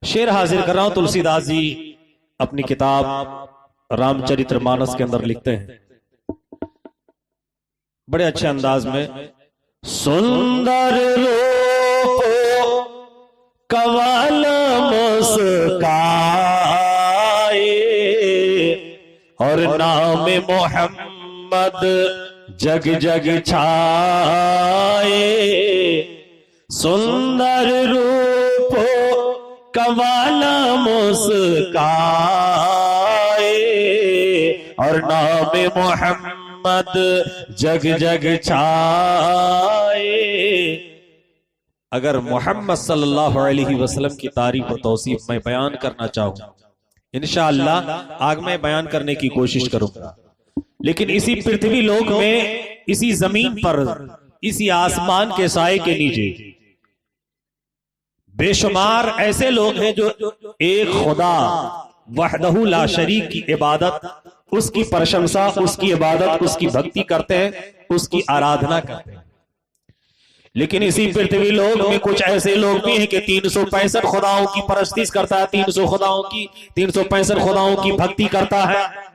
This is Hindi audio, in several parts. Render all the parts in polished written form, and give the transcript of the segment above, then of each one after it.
शेर हाजिर कर रहा हूं। तुलसीदास जी अपनी किताब रामचरितमानस के अंदर लिखते हैं बड़े अच्छे अंदाज में। सुंदर रूप कवाल मुस्काए और नाम मोहम्मद जग जग छाए। सुंदर रूप कवाला मुस्काए और नाम मोहम्मद जग जग छाए। अगर मोहम्मद सल्लल्लाहु अलैहि वसल्लम की तारीफ और तौसीफ मैं बयान करना चाहूं, इंशाअल्लाह आगे मैं बयान करने की कोशिश करूंगा, लेकिन इसी पृथ्वी लोक में, इसी जमीन पर, इसी आसमान के साए के नीचे बेशुमार ऐसे लोग हैं जो एक खुदा वहदहू ला शरीक की इबादत, उसकी प्रशंसा, उसकी इबादत, उसकी भक्ति करते हैं, उसकी आराधना करते हैं। लेकिन इसी पृथ्वी लोक में कुछ ऐसे लोग भी हैं कि 365 खुदाओं की परस्तिश करता है, 365 खुदाओं की भक्ति करता है।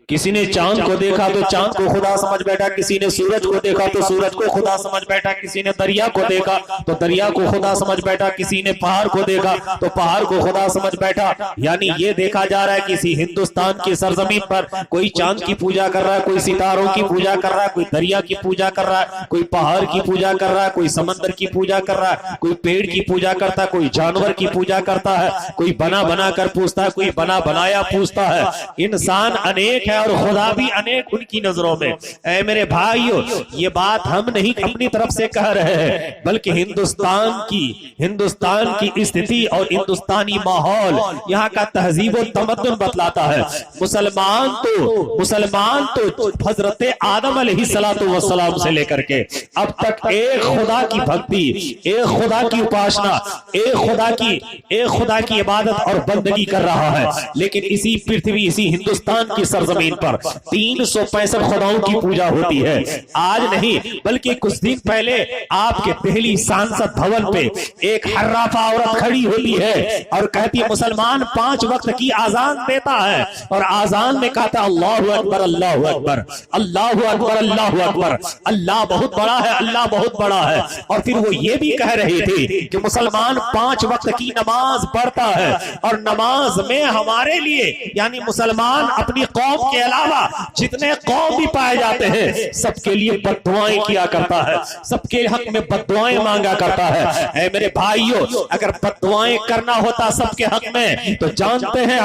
किसी ने चांद को देखा तो चांद को खुदा समझ बैठा, किसी ने सूरज को देखा तो सूरज को खुदा समझ बैठा, किसी ने दरिया को देखा तो दरिया को खुदा समझ बैठा, किसी ने पहाड़ को देखा तो पहाड़ को खुदा समझ बैठा। यानी ये देखा जा रहा है किसी हिंदुस्तान की सरजमीन पर कोई चांद की पूजा कर रहा है, कोई सितारों की पूजा कर रहा है, कोई दरिया की पूजा कर रहा है, कोई पहाड़ की पूजा कर रहा है, कोई समंदर की पूजा कर रहा है, कोई पेड़ की पूजा करता है, कोई जानवर की पूजा करता है, कोई बना बना कर पूछता है, कोई बना बनाया पूछता है। इंसान अनेक है और खुदा भी अनेक उनकी नजरों में। ऐ मेरे भाइयों, ये बात हम नहीं अपनी तरफ से कह रहे हैं, बल्कि हिंदुस्तान की स्थिति और हिंदुस्तानी माहौल, यहाँ का तहजीब और तमद्दुन बतलाता है। मुसलमान तो हजरत आदम अलैहिस्सलातु वस्सलाम से लेकर के अब तक एक खुदा की भक्ति, एक खुदा की उपासना, एक खुदा की इबादत और बंदगी कर रहा है। लेकिन इसी पृथ्वी, इसी हिंदुस्तान की सरजमीन पर 365 खुदाओं की पूजा होती है। आज नहीं बल्कि कुछ दिन पहले आपके दिल्ली सांसद भवन पे एक हर्राफा औरत खड़ी होती है और कहती है मुसलमान 5 वक्त की आजान देता है और आजान में कहता है अल्लाहु अकबर, अल्लाहु अकबर, अल्लाहु अकबर, अल्लाहु अकबर, अल्लाह बहुत बड़ा है, अल्लाह बहुत बड़ा है। और फिर वो ये भी कह रही थी कि मुसलमान 5 वक्त की नमाज पढ़ता है और नमाज में हमारे लिए यानी मुसलमान अपनी कौम के अलावा जितने कौम भी पाए जाते हैं सबके लिए बद्दुआएं किया करता है, सबके हक में बद्दुआएं मांगा करता है। ऐ मेरे भाइयों, अगर बद्दुआएं करना होता सबके हक में तो जानते हैं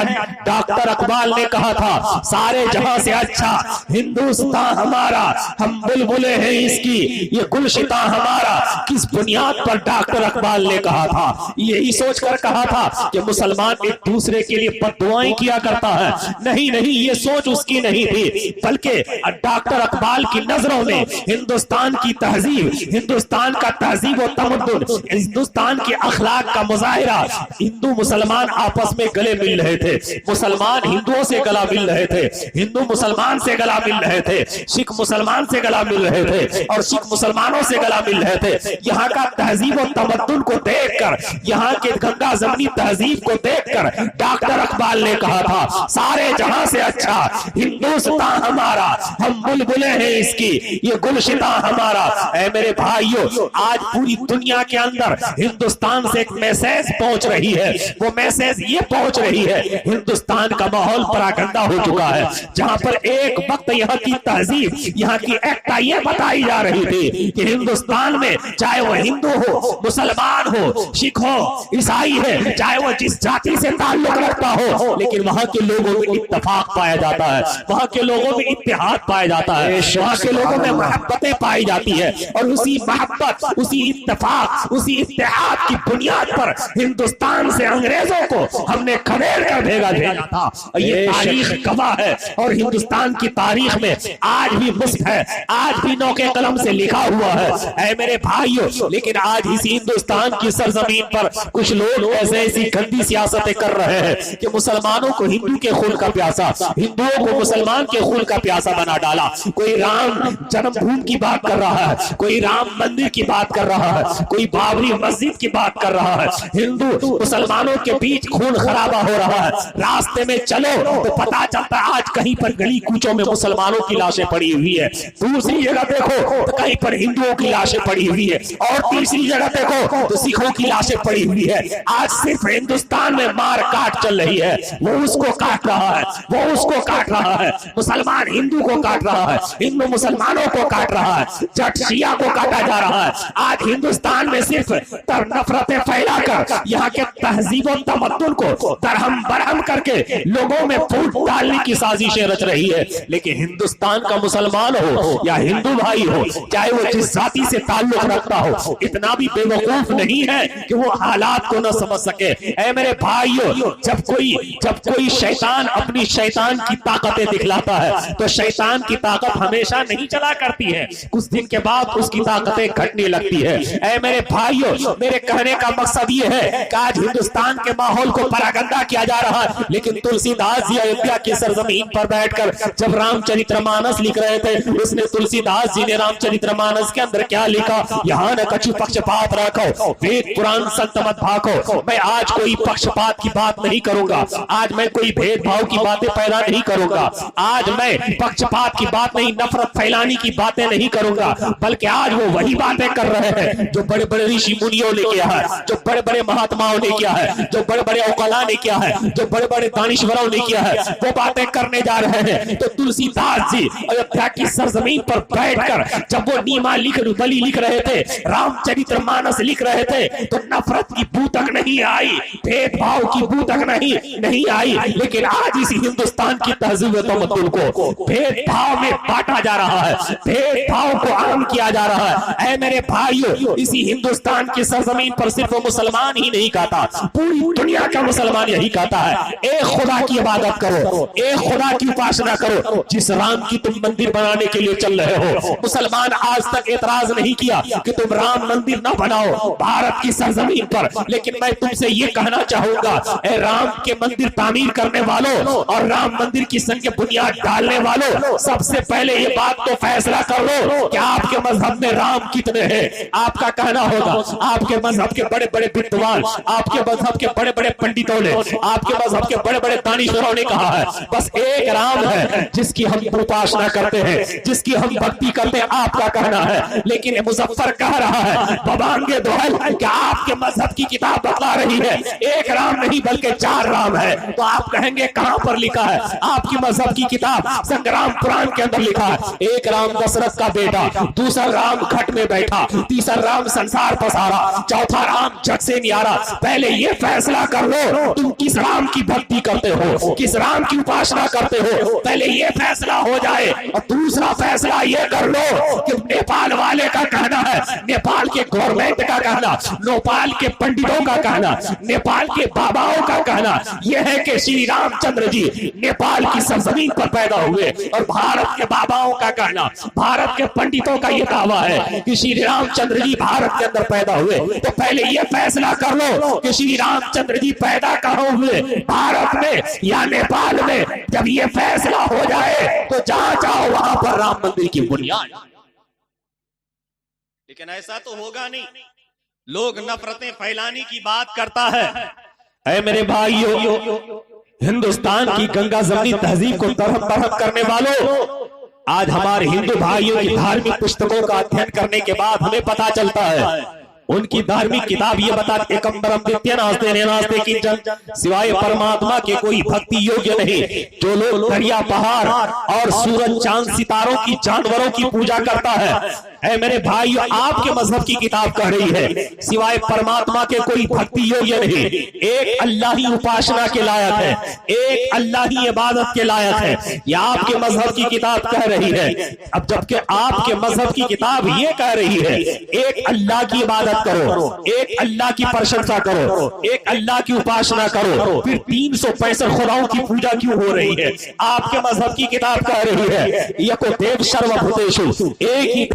डॉक्टर इकबाल ने कहा था सारे जहां से अच्छा हिंदुस्तान हमारा, हम बुलबुले हैं इसकी, ये गुलशिता हमारा। किस बुनियाद पर डॉक्टर इकबाल ने कहा था? यही सोचकर कहा था कि मुसलमान एक दूसरे के लिए बद्दुआएं किया करता है? नहीं, ये सोच उसकी नहीं थी, बल्कि डॉक्टर इकबाल की नजरों में हिंदुस्तान की तहजीब, हिंदुस्तान का तहजीब और तमद्दुन, हिंदुस्तान के अखलाक का मुजाहिरा, हिंदू मुसलमान आपस में गले मिल रहे थे, मुसलमान हिंदुओं से गला मिल रहे थे, हिंदू मुसलमान से गला मिल रहे थे, सिख मुसलमान से गला मिल रहे थे और सिख मुसलमानों से गला मिल रहे थे। यहाँ का तहजीब और तमद्दुन को देखकर, यहाँ के गंगा जमनी तहजीब को देखकर डॉक्टर इकबाल ने कहा था सारे जहां से अच्छा हिंदुस्तान हमारा, हम बुलबुले हैं इसकी, ये गुलशिता हमारा। ऐ मेरे भाइयों, आज पूरी दुनिया के अंदर हिंदुस्तान से एक मैसेज पहुंच रही है। वो मैसेज ये पहुंच रही है, हिंदुस्तान का माहौल परागंदा हो चुका है। जहां पर एक वक्त यहाँ की तहजीब, यहाँ की एकता ये बताई जा रही थी कि हिंदुस्तान में चाहे वो हिंदू हो, मुसलमान हो, सिख हो, ईसाई है, चाहे वो जिस जाति से ताल्लुक रखता हो, लेकिन वहां के लोगों में इत्तेफाक पाया जाता है, वहां के लोगों में इत्तेहाद पाया जाता है, वहां के लोगों में मोहब्बतें पाई जाती है। और उसी मोहब्बत, उसी इत्तेफाक, उसी इत्तेहाद की बुनियाद पर हिंदुस्तान से अंग्रेजों को हमने खदेड़ कर भेजा था। ये तारीख गवाह है और हिंदुस्तान की तारीख में आज भी मुफ्त है, आज भी नौके कलम से लिखा हुआ है। ऐ मेरे भाइयों, लेकिन आज इसी हिंदुस्तान की सरजमीन पर कुछ लोग ऐसी गंदी सियासतें कर रहे हैं कि मुसलमानों को हिंदू के खून का प्यासा, हिंदुओं को मुसलमान के खून का प्यासा बना डाला। कोई राम जन्मभूमि की बात कर रहा है, कोई राम मंदिर की बात कर रहा है, कोई बाबरी मस्जिद की बात कर रहा है। हिंदू मुसलमानों के बीच खून खराबा हो रहा है। रास्ते में चलो तो पता चलता है आज कहीं पर गली कूचों में मुसलमानों की लाशें पड़ी हुई है, दूसरी जगह देखो तो कहीं पर हिंदुओं की लाशें पड़ी हुई है, और तीसरी जगह देखो तो सिखों की लाशें पड़ी हुई है। आज सिर्फ हिंदुस्तान में मार काट चल रही है। वो उसको काट रहा है, वो उसको काट रहा है, मुसलमान हिंदू को काट रहा है, हिंदू मुसलमानों को काट रहा है, जट शिया को काटा जा रहा है। आज हिंदुस्तान में सिर्फ नफरतें फैलाकर यहाँ के तहजीब और तमद्दुन को दरहम बरहम करके लोगों में फूट डालने की साजिशें रच रही है। लेकिन हिंदुस्तान का मुसलमान हो या हिंदू भाई हो, चाहे वो जिस जाति से ताल्लुक रखता हो, इतना भी बेवकूफ नहीं है कि वो हालात को न समझ सके। ऐ मेरे भाइयों, जब कोई शैतान अपनी शैतान की ताकतें दिखलाता है तो शैतान की ताकत हमेशा नहीं चला करती है, कुछ दिन के बाद उसकी ताकतें घटने लगती है। ऐ मेरे भाइयों, मेरे कहने का मकसद ये है कि आज हिंदुस्तान के माहौल को परागंदा किया जा रहा है, लेकिन तुलसीदास जी अयोध्या की सरजमीन पर बैठकर जब रामचरितमानस लिख रहे थे, उसने तुलसीदास जी ने रामचरितमानस के अंदर क्या लिखा, यहाँ न कछु पक्षपात रखो, वेद पुराण संत मत भागो। मैं आज कोई पक्षपात की बात नहीं करूंगा, आज मैं कोई भेदभाव की बातें पैदा नहीं करूंगा, आज मैं पक्षपात की बात नहीं, नफरत फैलाने की बातें नहीं करूंगा, बल्कि आज वो वही बातें कर रहे हैं जो बड़े बड़े ऋषि मुनियों ने किया है, जो बड़े बड़े महात्माओं ने किया है, जो बड़े बड़े औकला ने किया है, जो बड़े बड़े दानिश्वरों ने किया है, वो बातें करने जा रहे हैं। तो तुलसीदास जी अयोध्या की सरजमीन पर बैठकर जब वो नीमा बली लिख रहे थे, रामचरितमानस लिख रहे थे, तो नफरत की बू तक नहीं आई, भेदभाव की बू तक नहीं आई। लेकिन आज इस हिंदुस्तान की तहजीब तमद्दुन को भेदभाव में बांटा जा रहा है, भेदभाव को आम किया जा रहा है। ऐ मेरे भाइयों, इसी हिंदुस्तान की सरजमीन पर सिर्फ मुसलमान ही नहीं कहता, पूरी दुनिया का मुसलमान यही कहता है, एक खुदा की इबादत करो, एक खुदा की उपासना करो, जिस राम की तुम मंदिर बनाने के लिए चल रहे हो। मुसलमान आज तक एतराज नहीं किया कि तुम राम मंदिर ना बनाओ भारत की सरजमीन पर, लेकिन मैं तुमसे ये कहना चाहूंगा, ए राम के मंदिर तामीर करने वालों और राम मंदिर की संग बुनियाद डालने वालों, सबसे पहले ये बात तो फैसला कर लो कि आपके मजहब में राम कितने हैं। आपका कहना होगा, आपके मजहब के बड़े बड़े विद्वान, आपके मजहब के बड़े बड़े पंडितों ने, आपके मजहब के बड़े बड़े दानिश्वरों ने कहा है बस एक राम है जिसकी हम उपासना करते हैं, जिसकी हम भक्ति करते हैं, आपका कहना है। लेकिन मुजफ्फर कह रहा है बबांगे दोहल कि आपके मजहब की किताब बता रही है एक राम नहीं बल्कि 4 राम है। तो आप कहेंगे कहां पर लिखा है? आपकी मजहब की किताब संग्राम पुराण के अंदर लिखा है, एक राम दशरथ का बेटा, दूसरा राम घट में बैठा, तीसरा राम संसार पसारा, चौथा राम जग से न्यारा। पहले ये फैसला कर लो तुम किस राम की भक्ति करते हो, किस राम की उपासना करते हो, पहले ये फैसला हो जाए। और दूसरा फैसला ये कर लो कि नेपाल वाले का कहना है, नेपाल के गवर्नमेंट का कहना, नेपाल के पंडितों का कहना, नेपाल के बाबाओं का कहना यह है कि श्री रामचंद्र जी नेपाल की सरजमीन पर पैदा हुए, और भारत के बाबाओं का कहना, भारत के पंडितों का यह दावा है कि श्री रामचंद्र जी भारत के अंदर पैदा हुए। तो पहले यह फैसला कर लो कि श्री रामचंद्र जी पैदा कहां हुए, भारत में या नेपाल में। जब यह फैसला हो जाए तो जहां जाओ वहां पर राम मंदिर की बुनियाद। लेकिन ऐसा तो होगा नहीं, लोग नफरतें फैलाने की बात करता है। ऐ मेरे भाइयों, हिंदुस्तान की गंगा जमनी तहजीब को तरफ तरफ करने वालों, आज हमारे हिंदू भाइयों की धार्मिक पुस्तकों का अध्ययन करने के बाद हमें पता चलता है उनकी धार्मिक किताब ये बताती एकम्बरम द्वितीय नास्ते नास्ते किंचन, सिवाय परमात्मा के कोई भक्ति योग्य नहीं। जो लोग दरिया पहाड़ और सूरज चांद सितारों की जानवरों की पूजा करता है, ऐ मेरे भाइयों आपके मजहब की किताब कह रही है सिवाय परमात्मा के कोई भक्ति योग्य नहीं, एक अल्लाह ही उपासना के लायक है, एक अल्लाह ही इबादत के लायक है, यह आपके मजहब की किताब कह रही है। अब जबकि आपके मजहब की किताब ये कह रही है एक अल्लाह की इबादत करो, एक अल्लाह की प्रशंसा करो, एक अल्लाह की उपासना करो, फिर 365 खुदाओं की पूजा क्यों हो रही है? आपके मजहब की किताब कह रही है यको देव सर्वभूतेषु, एक ही।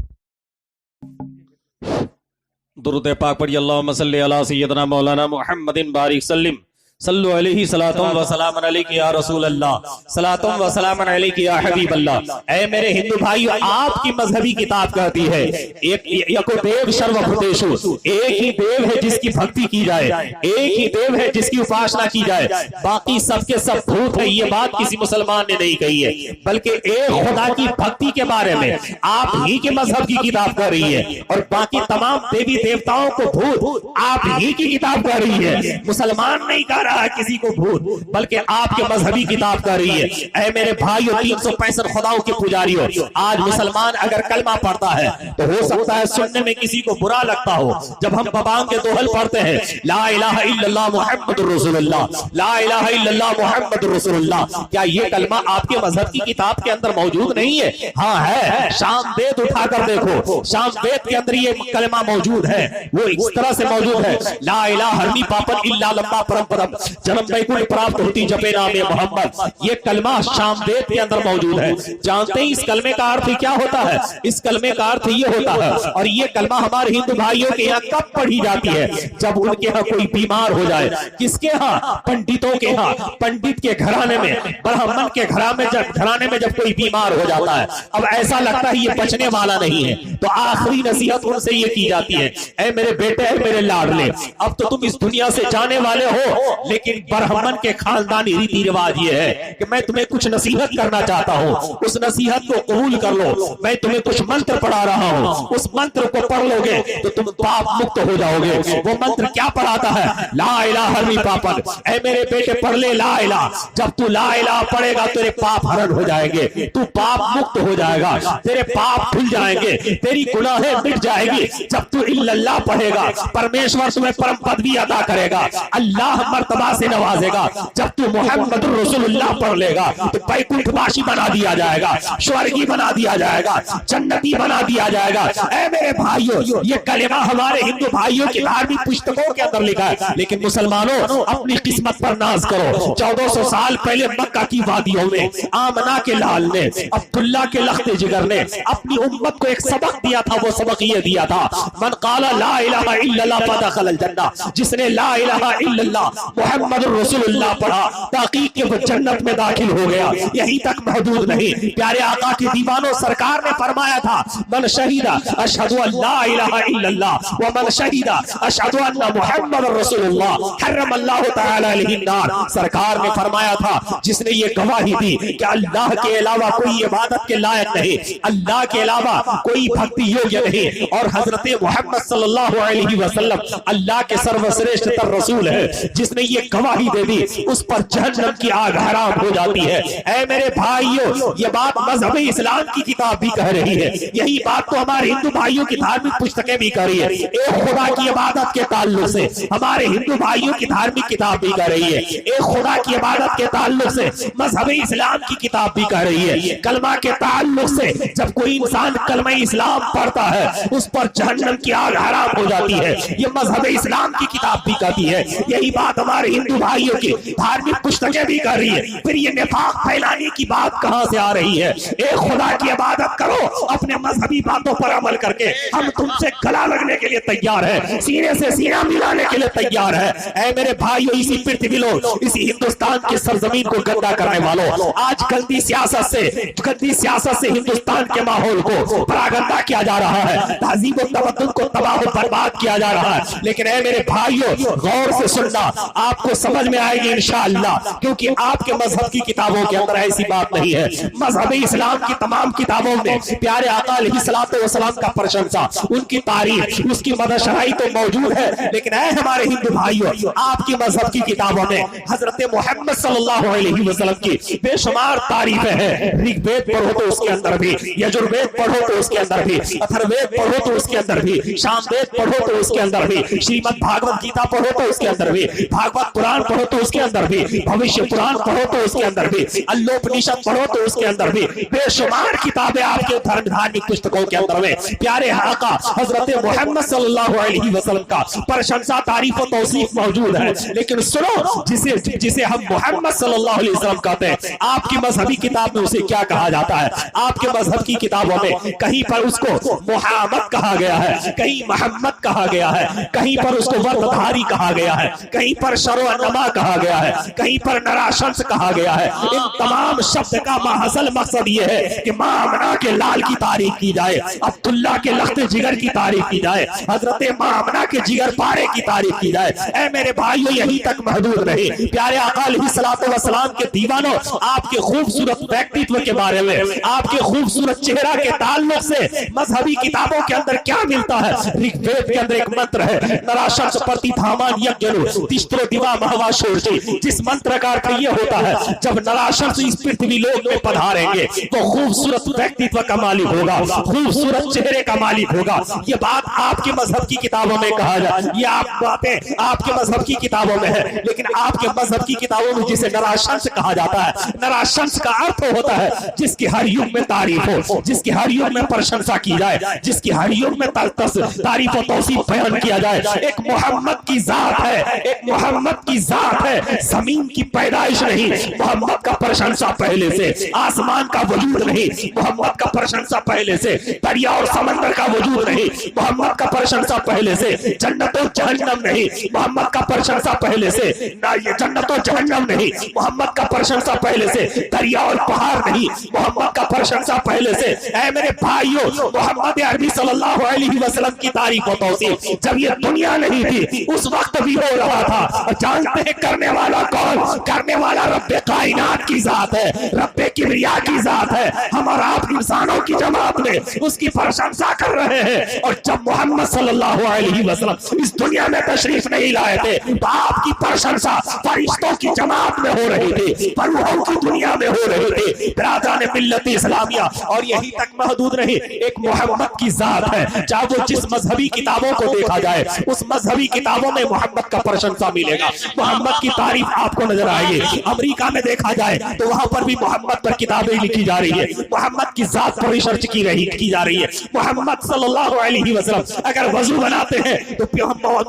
दुरूद पाक पढ़िए, अल्लाहुम्मा सल्ली अला सय्यदना मौलाना मुहम्मदिन बारिक सल्लिम सल्लु अलैहि सलातुम व सलामुन अलैका या रसूल अल्लाह, सलातुम व सलामुन अलैका या हबीब अल्लाह। ऐ मेरे हिंदू भाइयों, आपकी मजहबी किताब कहती है एको देव सर्वभूतेषु, एक ही देव है जिसकी भक्ति की जाए, एक ही देव है जिसकी उपासना की जाए, बाकी सबके सब भूत है। ये बात किसी मुसलमान ने नहीं कही है, बल्कि एक खुदा की भक्ति के बारे में आप ही के मजहब की किताब कह रही है, और बाकी तमाम देवी देवताओं को भूत आप ही की किताब कह रही है। मुसलमान नहीं कह किसी को भूत, बल्कि आपके मजहबी किताब कर रही है। ऐ मेरे भाइयों, 365 खुदाओं के पुजारियों, आज मुसलमान अगर कलमा पढ़ता है तो हो सकता है सुनने में किसी को बुरा लगता हो। जब हम बबांग के दोहल पढ़ते हैं, ला इलाहा इल्लल्लाह मुहम्मदुर रसूलुल्लाह, ला इलाहा इल्लल्लाह मुहम्मदुर रसूलुल्लाह, क्या ये कलमा आपके मजहब की किताब के अंदर मौजूद नहीं है? हाँ है। शामवेद उठाकर देखो, शामवेद के अंदर ये कलमा मौजूद है। वो इस तरह से मौजूद है, ला इलाहा हरमी पापन इल्ला लम्मा परम जन्म वैकुंठ प्राप्त होती जपे नामे मोहम्मद। ये कलमा शामवेद के अंदर मौजूद है। जानते हैं इस कलमे का अर्थ क्या होता है? इस कलमे का अर्थ ये होता है, और ये कलमा हमारे हिंदू भाइयों के यहाँ कब पढ़ी जाती है? जब उनके यहाँ कोई बीमार हो जाए। किसके यहाँ? पंडितों के यहाँ। पंडित के घराने में, ब्राह्मण के घराने में जब कोई बीमार हो जाता है, अब ऐसा लगता है ये बचने वाला नहीं है, तो आखिरी नसीहत उनसे ये की जाती है, ऐ मेरे बेटे, ऐ मेरे लाडले, अब तो तुम इस दुनिया से जाने वाले हो, लेकिन ब्राह्मण के खानदानी रीति रिवाज ये है कि मैं तुम्हें कुछ नसीहत करना चाहता हूँ, उस नसीहत को कबूल कर लो। मैं तुम्हें कुछ मंत्र पढ़ा रहा हूँ, उस मंत्र को पढ़ लोगे तो तुम पाप मुक्त हो जाओगे। वो मंत्र क्या पढ़ाता है? ला इलाहा हरमी पापन। ऐ मेरे बेटे, पढ़ ले ला इलाहा। जब तू ला इलाहा पढ़ेगा तेरे पाप हरण हो जाएंगे, तू पाप मुक्त हो जाएगा, तेरे पाप धुल जाएंगे, तेरी गुनाहें मिट जाएगी। जब तू इल्लल्लाह पढ़ेगा, परमेश्वर तुम्हें परम पदवी अदा करेगा, अल्लाह मर्तबा से नवाजेगा। जब तू मोहम्मद रसूलुल्लाह पढ़ लेगा तो बैकुंठवासी बना दिया जाएगा, स्वर्गी बना दिया जाएगा, जन्नती बना दिया जाएगा। ऐ मेरे भाइयों, ये कलेमा हमारे हिंदू भाइयों की धार्मिक पुस्तकों के अंदर लिखा है, लेकिन मुसलमानों अपनी किस्मत पर नाज करो। 1400 साल पहले मक्का की वादियों में आमना के लाल ने, अब्दुल्ला के लख्ते जिगर ने अपनी उम्मत को एक सबक दिया था। वो सबक ये दिया था, मन काला ला इलाहा इल्लल्लाह फदखल जन्नह, जिसने ला इलाहा इल्लल्लाह मुहम्मद रसूलुल्लाह पढ़ा ताकीद के वो जन्नत में दाखिल हो गया। यहीं तक महदूद नहीं, प्यारे आका के दीवानों, सरकार ने फरमाया था, मन शहीदा अशहदु अल्ला इलाहा इल्लल्लाह व मन शहीदा अशहदु अन्ना मुहम्मद रसूलुल्लाह हर्रम अल्लाहु तआला अलैहि नार। सरकार ने फरमाया था, जिसने ये गवाही दी कि अल्लाह के अलावा कोई इबादत के लायक नहीं, अल्लाह के अलावा कोई भक्ति योग्य नहीं, और हजरत मोहम्मद सल्लल्लाहु अलैहि वसल्लम अल्लाह के सर्वश्रेष्ठ तर रसूल है, जिसने ये गवाही दे दी, उस पर जहन्नम की आग हराम हो जाती है। ऐ मेरे भाइयों, ये बात मजहब इस्लाम की किताब भी कह रही है, यही बात तो हमारे हिंदू भाइयों की धार्मिक पुस्तकें भी कह रही है। एक खुदा की इबादत के ताल्लुक से हमारे हिंदू भाइयों की धार्मिक किताब भी कह रही है, एक खुदा की इबादत के ताल्लुक से मजहब इस्लाम की किताब भी कह रही है। कलमा के ताल्लुक से जब कोई इंसान कलमा इस्लाम पढ़ता है, उस पर जहन्नम की आग हराम हो जाती है, ये मजहब इस्लाम की किताब भी कहती है। यही बात हमारे हिंदू भाइयों की धार्मिक पुस्तकें भी कर रही है। फिर ये निफाक फैलाने की बात कहां से आ रही है? एक खुदा की इबादत करो, अपने मजहबी बातों पर अमल करके हम तुमसे गला लगने के लिए तैयार है, सीने से सीना मिलाने के लिए तैयार है। ऐ मेरे भाइयों, इसी पृथ्वी लोग, इसी हिंदुस्तान की सरजमीन को गंदा करने वालों, आज गंदी सियासत से हिंदुस्तान के माहौल को परागंदा किया जा रहा है, तहजीब और तमद्दुन को तबाह बर्बाद किया जा रहा है। लेकिन ऐ मेरे भाइयों, गौर से सुनना, आपको समझ में आएगी इंशाअल्लाह, क्योंकि आपके मजहब की किताबों के अंदर ऐसी बात नहीं है। मजहब इस्लाम की तमाम किताबों में प्यारे आका अलैहिस्सलातु वस्सलाम का प्रशंसा, उनकी तारीफ, उसकी मदशराई तो मौजूद है, लेकिन ऐ हमारे हिंदू भाइयों, आपकी मजहब की किताबों में हजरत मोहम्मद सल्लल्लाहु अलैहि वसल्लम की बेशुमार तारीफें हैं। ऋग्वेद पढ़ो तो उसके अंदर भी, यजुर्वेद पढ़ो तो उसके अंदर भी, अथर्ववेद पढ़ो तो उसके अंदर भी, सामवेद पढ़ो तो उसके अंदर भी, श्रीमद् भागवत गीता पढ़ो तो उसके अंदर भी, भागवत पुराण पढ़ो तो उसके अंदर भी, भविष्य पुराण पढ़ो तो उसके अंदर भी, अल्लोपनिषद पढ़ो तो उसके अंदर भी, बेशुमार किताबें आपके धार्मिक पुस्तकों के अंदर में प्यारे आका हजरत मोहम्मद सल्लल्लाहु अलैहि वसल्लम का प्रशंसा, तारीफ और तौसीफ मौजूद है। लेकिन सुनो, जिसे हम मोहम्मद सल्लल्लाहु अलैहि वसल्लम कहते हैं, आपकी मजहबी किताब में उसे क्या कहा जाता है? आपके मजहब की किताबों में कहीं पर उसको मुहम्मद कहा गया है, कहीं मोहम्मद कहा गया है, कहीं पर उसको वर्तधारी कहा गया है, कहीं पर नशर व नमा कहा गया है, कहीं पर नराशंस कहा गया है। इन तमाम शब्द का माहसल मकसद ये है कि मां आमना के लाल की तारीफ की जाए, अब्दुल्ला के लख्त जिगर की तारीफ की जाए, हजरत मां आमना के जिगर पारे की तारीफ की जाए। ऐ मेरे भाइयों, यहीं तक महदूद नहीं, प्यारे आका अलैहिस्सलातु वस्सलाम के दीवानों, आपके खूबसूरत व्यक्तित्व के बारे में, आपके खूबसूरत चेहरा के ताल्लुक से मजहबी किताबों के अंदर क्या मिलता है? ऋग्वेद के अंदर एक मंत्र है, नराशंस प्रतिथामान यज्ञनु तिस्त्रो दिवा महवा शोरजी। जिस मंत्र का अर्थ ये होता है, जब नराशंस इस पृथ्वी लोक में पधारेंगे तो खूबसूरत व्यक्तित्व का मालिक होगा, खूबसूरत चेहरे का मालिक होगा। ये बात आपके मजहब की किताबों में कहा जाए, ये आप बातें आपके मजहब की किताबों में है, लेकिन आपके मजहब की किताबों में जिसे नराशंस कहा जाता है, नराशंस का अर्थ होता है जिसकी हर युग में तारीफ हो, जिसकी हर युग में प्रशंसा की जाए, जिसकी हर युग में तारीफ और तौसीफ बयान किया जाए। एक मोहम्मद की जात है, एक मोहम्मद की जात है, जमीन की पैदाइश नहीं, मोहम्मद का प्रशंसा पहले से, आसमान का वजूद नहीं, मोहम्मद का प्रशंसा पहले से, दरिया और समंदर का वजूद नहीं, मोहम्मद का प्रशंसा पहले से, जन्नत और जहन्नम नहीं, मोहम्मद का प्रशंसा पहले से, ना ये जन्नत और जहन्नम नहीं, मोहम्मद का प्रशंसा पहले से, दरिया और पहाड़ नहीं, मोहम्मद का प्रशंसा पहले से। ऐ मेरे भाइयों, मोहम्मद अरबी सल्लल्लाहु अलैहि वसल्लम की तारीफ और तौसीफ जब ये दुनिया नहीं थी उस वक्त भी हो रहा था। और जानते हैं करने वाला कौन? करने वाला रब्बे कायनात की जात है, रब्बे किबरिया की जात है। हम और आप इंसानों की जमात में उसकी प्रशंसा कर रहे हैं। और जब मोहम्मद सल्लल्लाहु अलैहि वसल्लम इस दुनिया में तशरीफ नहीं लाए थे तो आपकी प्रशंसा फरिश्तों की जमात में हो रही थी, फरूहों की दुनिया में हो रही थी। बिरादरान मिल्लत इस्लामिया, और यही तक महदूद नहीं, एक मोहम्मद की जात है। चाहे वो जिस मजहबी किताबों को देखा जाए, उस मजहबी किताबों में मोहम्मद का प्रशंसा मिलेगा, मोहम्मद की तारीफ आपको नजर आएगी। अमेरिका में देखा जाए तो वहां पर भी मोहम्मद पर किताबें लिखी जा रही है, मोहम्मद की जात पर रिसर्च की जा रही है। मोहम्मद सल्लल्लाहु अलैहि वसल्लम अगर वजू बनाते हैं तो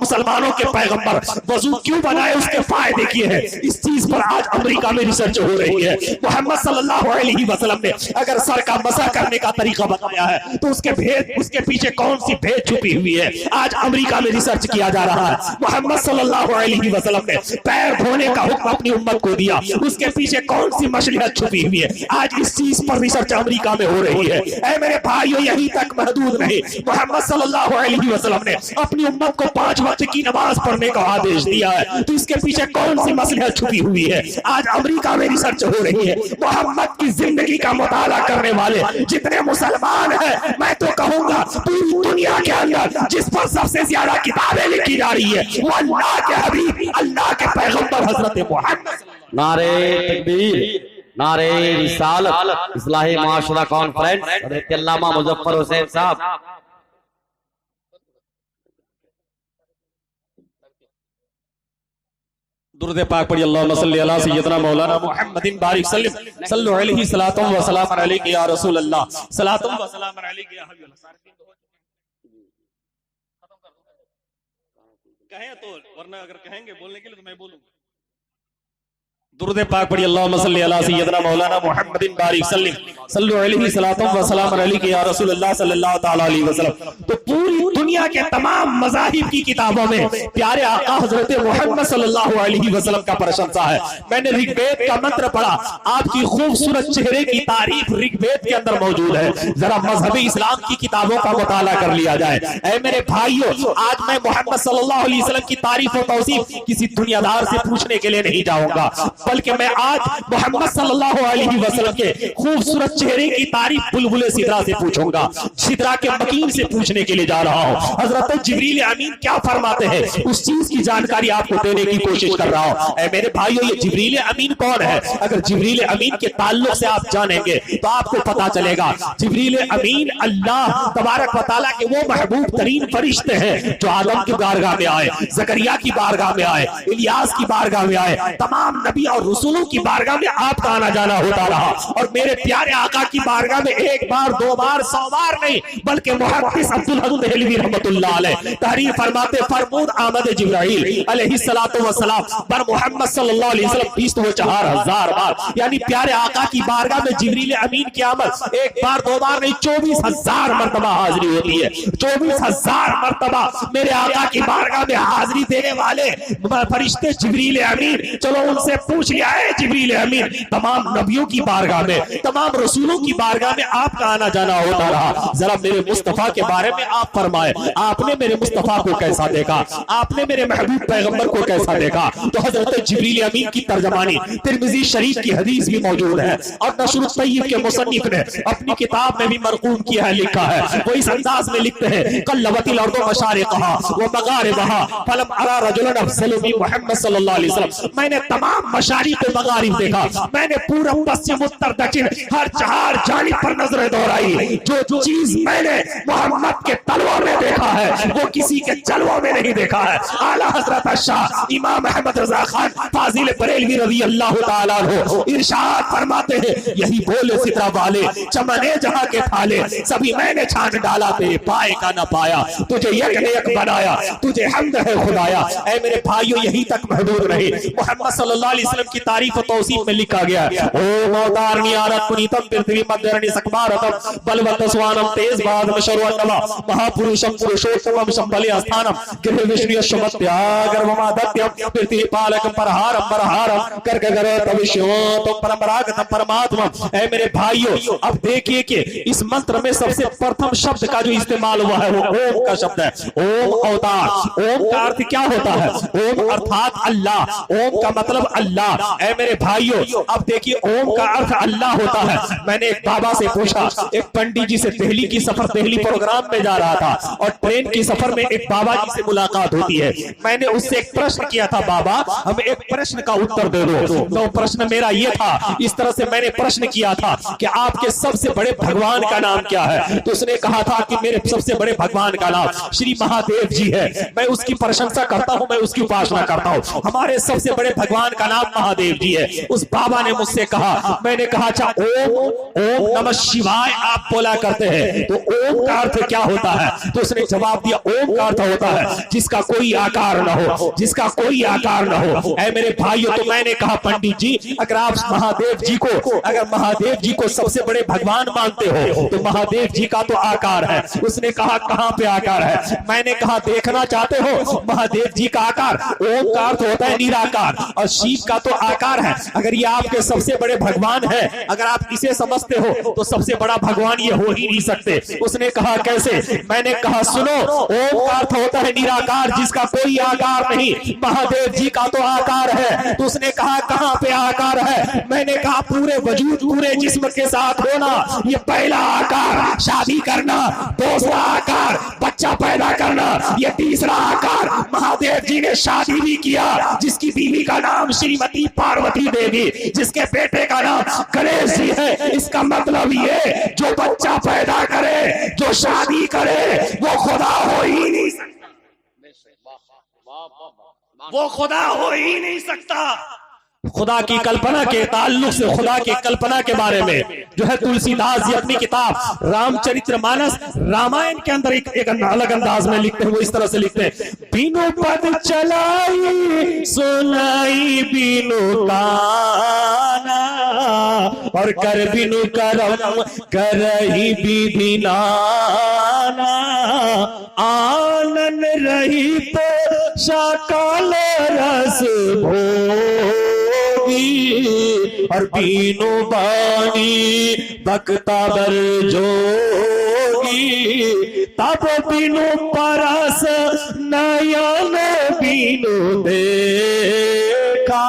मुसलमानों के पैगंबर वजू क्यों बनाए, उसके फायदे किए हैं। इस चीज पर आज अमेरिका में रिसर्च हो रही है। मोहम्मद सल्लल्लाहु अलैहि वसल्लम ने अगर सर का मसा करने का तरीका बताया है तो उसके पीछे कौन सी भेद छुपी हुई है, आज अमेरिका में रिसर्च किया जा रहा है। मोहम्मद सल्लल्लाहु अलैहि वसल्लम ने पैर धोने का हुक्म अपनी उम्मत को दिया, उसके पीछे कौन सी मसलिहत छुपी हुई है, आज इस चीज पर रिसर्च अमेरिका में हो रही है। ऐ मेरे भाइयों, यहीं तक महदूद नहीं, मोहम्मद सल्लल्लाहु अलैहि वसल्लम ने अपनी उम्मत को 5 वक्त की नमाज पढ़ने का आदेश दिया है, तो इसके पीछे कौन सी मसलिहत छुपी हुई है, आज अमेरिका में रिसर्च हो रही है। मोहम्मद की जिंदगी का मुताला करने वाले जितने मुसलमान हैं, मैं तो कहूंगा पूरी दुनिया के अंदर जिस पर सबसे ज्यादा किताबें लिखी जा रही है वो अल्लाह के हबीब, अल्लाह के पैगंबर हजरत मोहम्मद। नारे तकबीर, नारे रिसालत, इस्लाही माशरा कॉन्फ्रेंस, हजरत अल्लामा मुजफ्फर हुसैन साहब। दुरूद पाक पढ़िए, अल्लाहुम्मा सल्ली अला सय्यदना मौलाना मुहम्मदिन बारिक सल्लल्लाहु अलैहि सलातो व सलाम अलैहि या रसूल अल्लाह, सलातो व सलाम अलैहि या हबीब अल्लाह। कहें तो, वरना अगर कहेंगे बोलने के लिए तो मैं बोलूंगा। दुरूद पाक पढ़िए, अल्लाहुम्मा सल्ली अला सय्यदना मौलाना मुहम्मदिन बारिक सल्लल्लाहु अलैहि सलातो व सलाम अलैहि या रसूल अल्लाह सल्लल्लाहु तआला अलैहि वसल्लम। तो पूरी दुनिया के तमाम मज़ाहिब की किताबों में प्यारे आका हजरत मोहम्मद सल्लल्लाहु अलैहि वसल्लम का प्रशंसा है। मैंने ऋग्वेद का मंत्र पढ़ा, आपकी खूबसूरत चेहरे की तारीफ ऋग्वेद के अंदर मौजूद है। जरा मजहबी इस्लाम की किताबों का मुताला कर लिया जाए। ऐ मेरे भाइयों, आज मैं मोहम्मद सल्लल्लाहु अलैहि वसल्लम की तारीफ और तौसीफ किसी दुनियादार से पूछने के लिए नहीं जाऊंगा, बल्कि मैं आज मोहम्मद सल्लल्लाहु अलैहि वसल्लम के खूबसूरत चेहरे की तारीफ बुलबुले सिदरा से पूछूंगा, सिदरा के मकीन से पूछने के लिए जा रहा हूं। हजरत जिब्रील अमीन क्या फरमाते हैं उस चीज की जानकारी आपको देने की कोशिश कर रहा हूं। ऐ मेरे भाइयों, ये जिब्रील अमीन कौन है? अगर जिब्रील अमीन के ताल्लुक से आप जानेंगे तो आपको पता चलेगा जिब्रील अमीन अल्लाह तबारक व तआला के वो महबूब तरीन फरिश्ते हैं जो आदम की बारगाह में आए, जकरिया की बारगाह में आए, इलियास की बारगाह में आए, तमाम नबी और रसूलों की बारगाह में आपका आना जाना होता रहा। और मेरे प्यारे आका की बारगाह में एक बार, दो बार, 100 बार नहीं, बल्कि मुहद्दिस अब्दुल हक देहलवी रहमतुल्लाह अलैह तहरीर फरमाते, फरमूद आमद जिब्राइल अलैहिस्सलातु वस्सलाम पर मोहम्मद सल्लल्लाहु अलैहि वसल्लम 20 तो 4000 बार, यानी प्यारे आका की बारगाह में जिब्रील अमीन की आमद एक बार, दो बार नहीं, 24,000 मर्तबा हाजिरी होती है। 24,000 मर्तबा मेरे आका की बारगाह में हाजिरी देने वाले फरिश्ते जिब्रील अमीन, चलो उनसे पूछ लिया है जिब्रील अमीन, तमाम नबियों की बारगाह में, तमाम रसूलों की बारगाह में आपका आना जाना होता रहा। जरा मेरे मुस्तफा के बारे में आप फरमाए, आपने मेरे मुस्तफा को कैसा देखा, आपने मेरे महबूब पैगंबर को कैसा देखा? तो हजरत जिब्रील अमीन की तर्जमानी तिर्मिज़ी शरीफ की हदीस भी मौजूद है और नशरुत तय्यब के मुसन्निफ ने अपनी किताब में भी मरकूम किया है, लिखा है। वो इस अंदाज में लिखते हैं, कल्लवतिल अर्दु मशारिक़हा व मगारिबहा फलम अरा रजुलन अफज़लु मिन मुहम्मद सल्लल्लाहु अलैहि वसल्लम। मैंने तमाम मशारिक़ व मगारिब देखा, मैंने पूरा पश्चिम उत्तर दक्षिण हर चार जानिब पर नजरें दौड़ाई। जो चीज मैंने मोहम्मद के तलवों में देखा है वो किसी के जलवों में नहीं देखा है। आला हजरत शाह इमाम अहमद रजा खान फाजिल बरेलवी रज़ी अल्लाह तआला अन्हु इरशाद फरमाते हैं, यही बोले सितरा वाले चमने जहां के थाले, सभी मैंने छान डाला तेरे पाए का न पाया, तुझे यक ने यक बनाया, तुझे हम्द है खुदाया। ऐ मेरे भाइयों, यही तक महदूद रहे। मोहम्मद सल्लल्लाहु अलैहि वसल्लम की तारीफ और तौसीफ में लिखा गया, ओ मौतार नियारत पुनीतम पृथ्वी मध्यरणी सकबारतम बलवत स्वानम तेज बाद मशरुअन्नवा महापुरुषम पुरुषोत्तमम संबले स्थानम गृह विष्णु शमत्यागर्वमादत्यम पृथ्वी पालकम परहारम परहारम करगरे तविष्योतम परमरागतम परमात्मा। ऐ मेरे भाइयों, अब देखिए कि इस मंत्र में सबसे प्रथम शब्द का जो इस्तेमाल हुआ है वो ओम का शब्द है। ओम अवतार, ओम का अर्थ क्या होता है? ओम अर्थात अल्लाह, ओम का मतलब अल्लाह। ऐ मेरे भाइयों, अब देखिए ओम का अर्थ अल्लाह होता है। मैंने एक बाबा से पूछा, एक पंडित जी से दिल्ली की सफर, दिल्ली प्रोग्राम में जा रहा था और ट्रेन की सफर में एक बाबा जी से मुलाकात होती है। मैंने उससे एक प्रश्न किया था, बाबा हमें एक प्रश्न का उत्तर दे दो। तो प्रश्न मेरा ये था, इस तरह से मैंने प्रश्न किया था कि आपके सबसे बड़े भगवान का नाम क्या है? तो उसने कहा था कि मेरे सबसे बड़े भगवान का नाम श्री महादेव जी है। मैं उसकी प्रशंसा करता हूँ, मैं उसकी उपासना करता हूँ। हमारे सबसे बड़े भगवान का नाम महादेव जी है। उस बाबा ने मुझसे कहा, मैंने कहा अच्छा ओम, ओम नमः शिवाय आप बोला करते हैं, तो ओम का अर्थ क्या होता है? तो उसने जवाब दिया, ओम का अर्थ होता है जिसका कोई आकार न हो, जिसका कोई आकार न हो। ऐ मेरे भाइयों, तो मैंने कहा पंडित जी, अगर आप महादेव जी को, अगर महादेव जी को सबसे बड़े भगवान मानते हो तो महादेव जी का तो आकार है। उसने कहा कहां पे आकार है? मैंने कहा देखना चाहते हो महादेव जी का आकार? ओम का अर्थ होता है निराकार और शिव का तो आकार है। अगर ये आपके सबसे बड़े भगवान है, अगर आप इसे समझते हो तो सबसे बड़ा भगवान ये हो ही नहीं सकते। उसने कहा कैसे? मैंने कहा सुनो, ओम का अर्थ होता है निराकार जिसका कोई आकार नहीं, महादेव जी का तो आकार है। तो उसने कहा कहां पे आकार है? मैंने कहा पूरे वजूद, पूरे जिस्म के साथ होना, ये पहला आकार शादी करना, दूसरा आकार बच्चा पैदा करना, ये तीसरा आकार महादेव जी ने शादी भी किया, जिसकी बीवी का नाम श्रीमती पार्वती देवी, जिसके बेटे का नाम गणेश जी है। इसका मतलब ये जो बच्चा पैदा करे, जो शादी करे, वो खुदा हो ही नहीं सकता, वो खुदा हो ही नहीं सकता। खुदा की कल्पना के ताल्लुक से, खुदा की कल्पना के बारे में जो है तुलसीदास जी अपनी किताब रामचरितमानस, रामायण के अंदर एक अलग अंदाज में लिखते हैं। वो इस तरह से लिखते हैं, बिनु पद चलाई सुनाई बिनु काना और कर बिनु करम करही विधि नाना, आनन रही तो शाकाल रस भो और बीनो बानी बकता बर जोगी, तब बीनो परस नयन बीनो देखा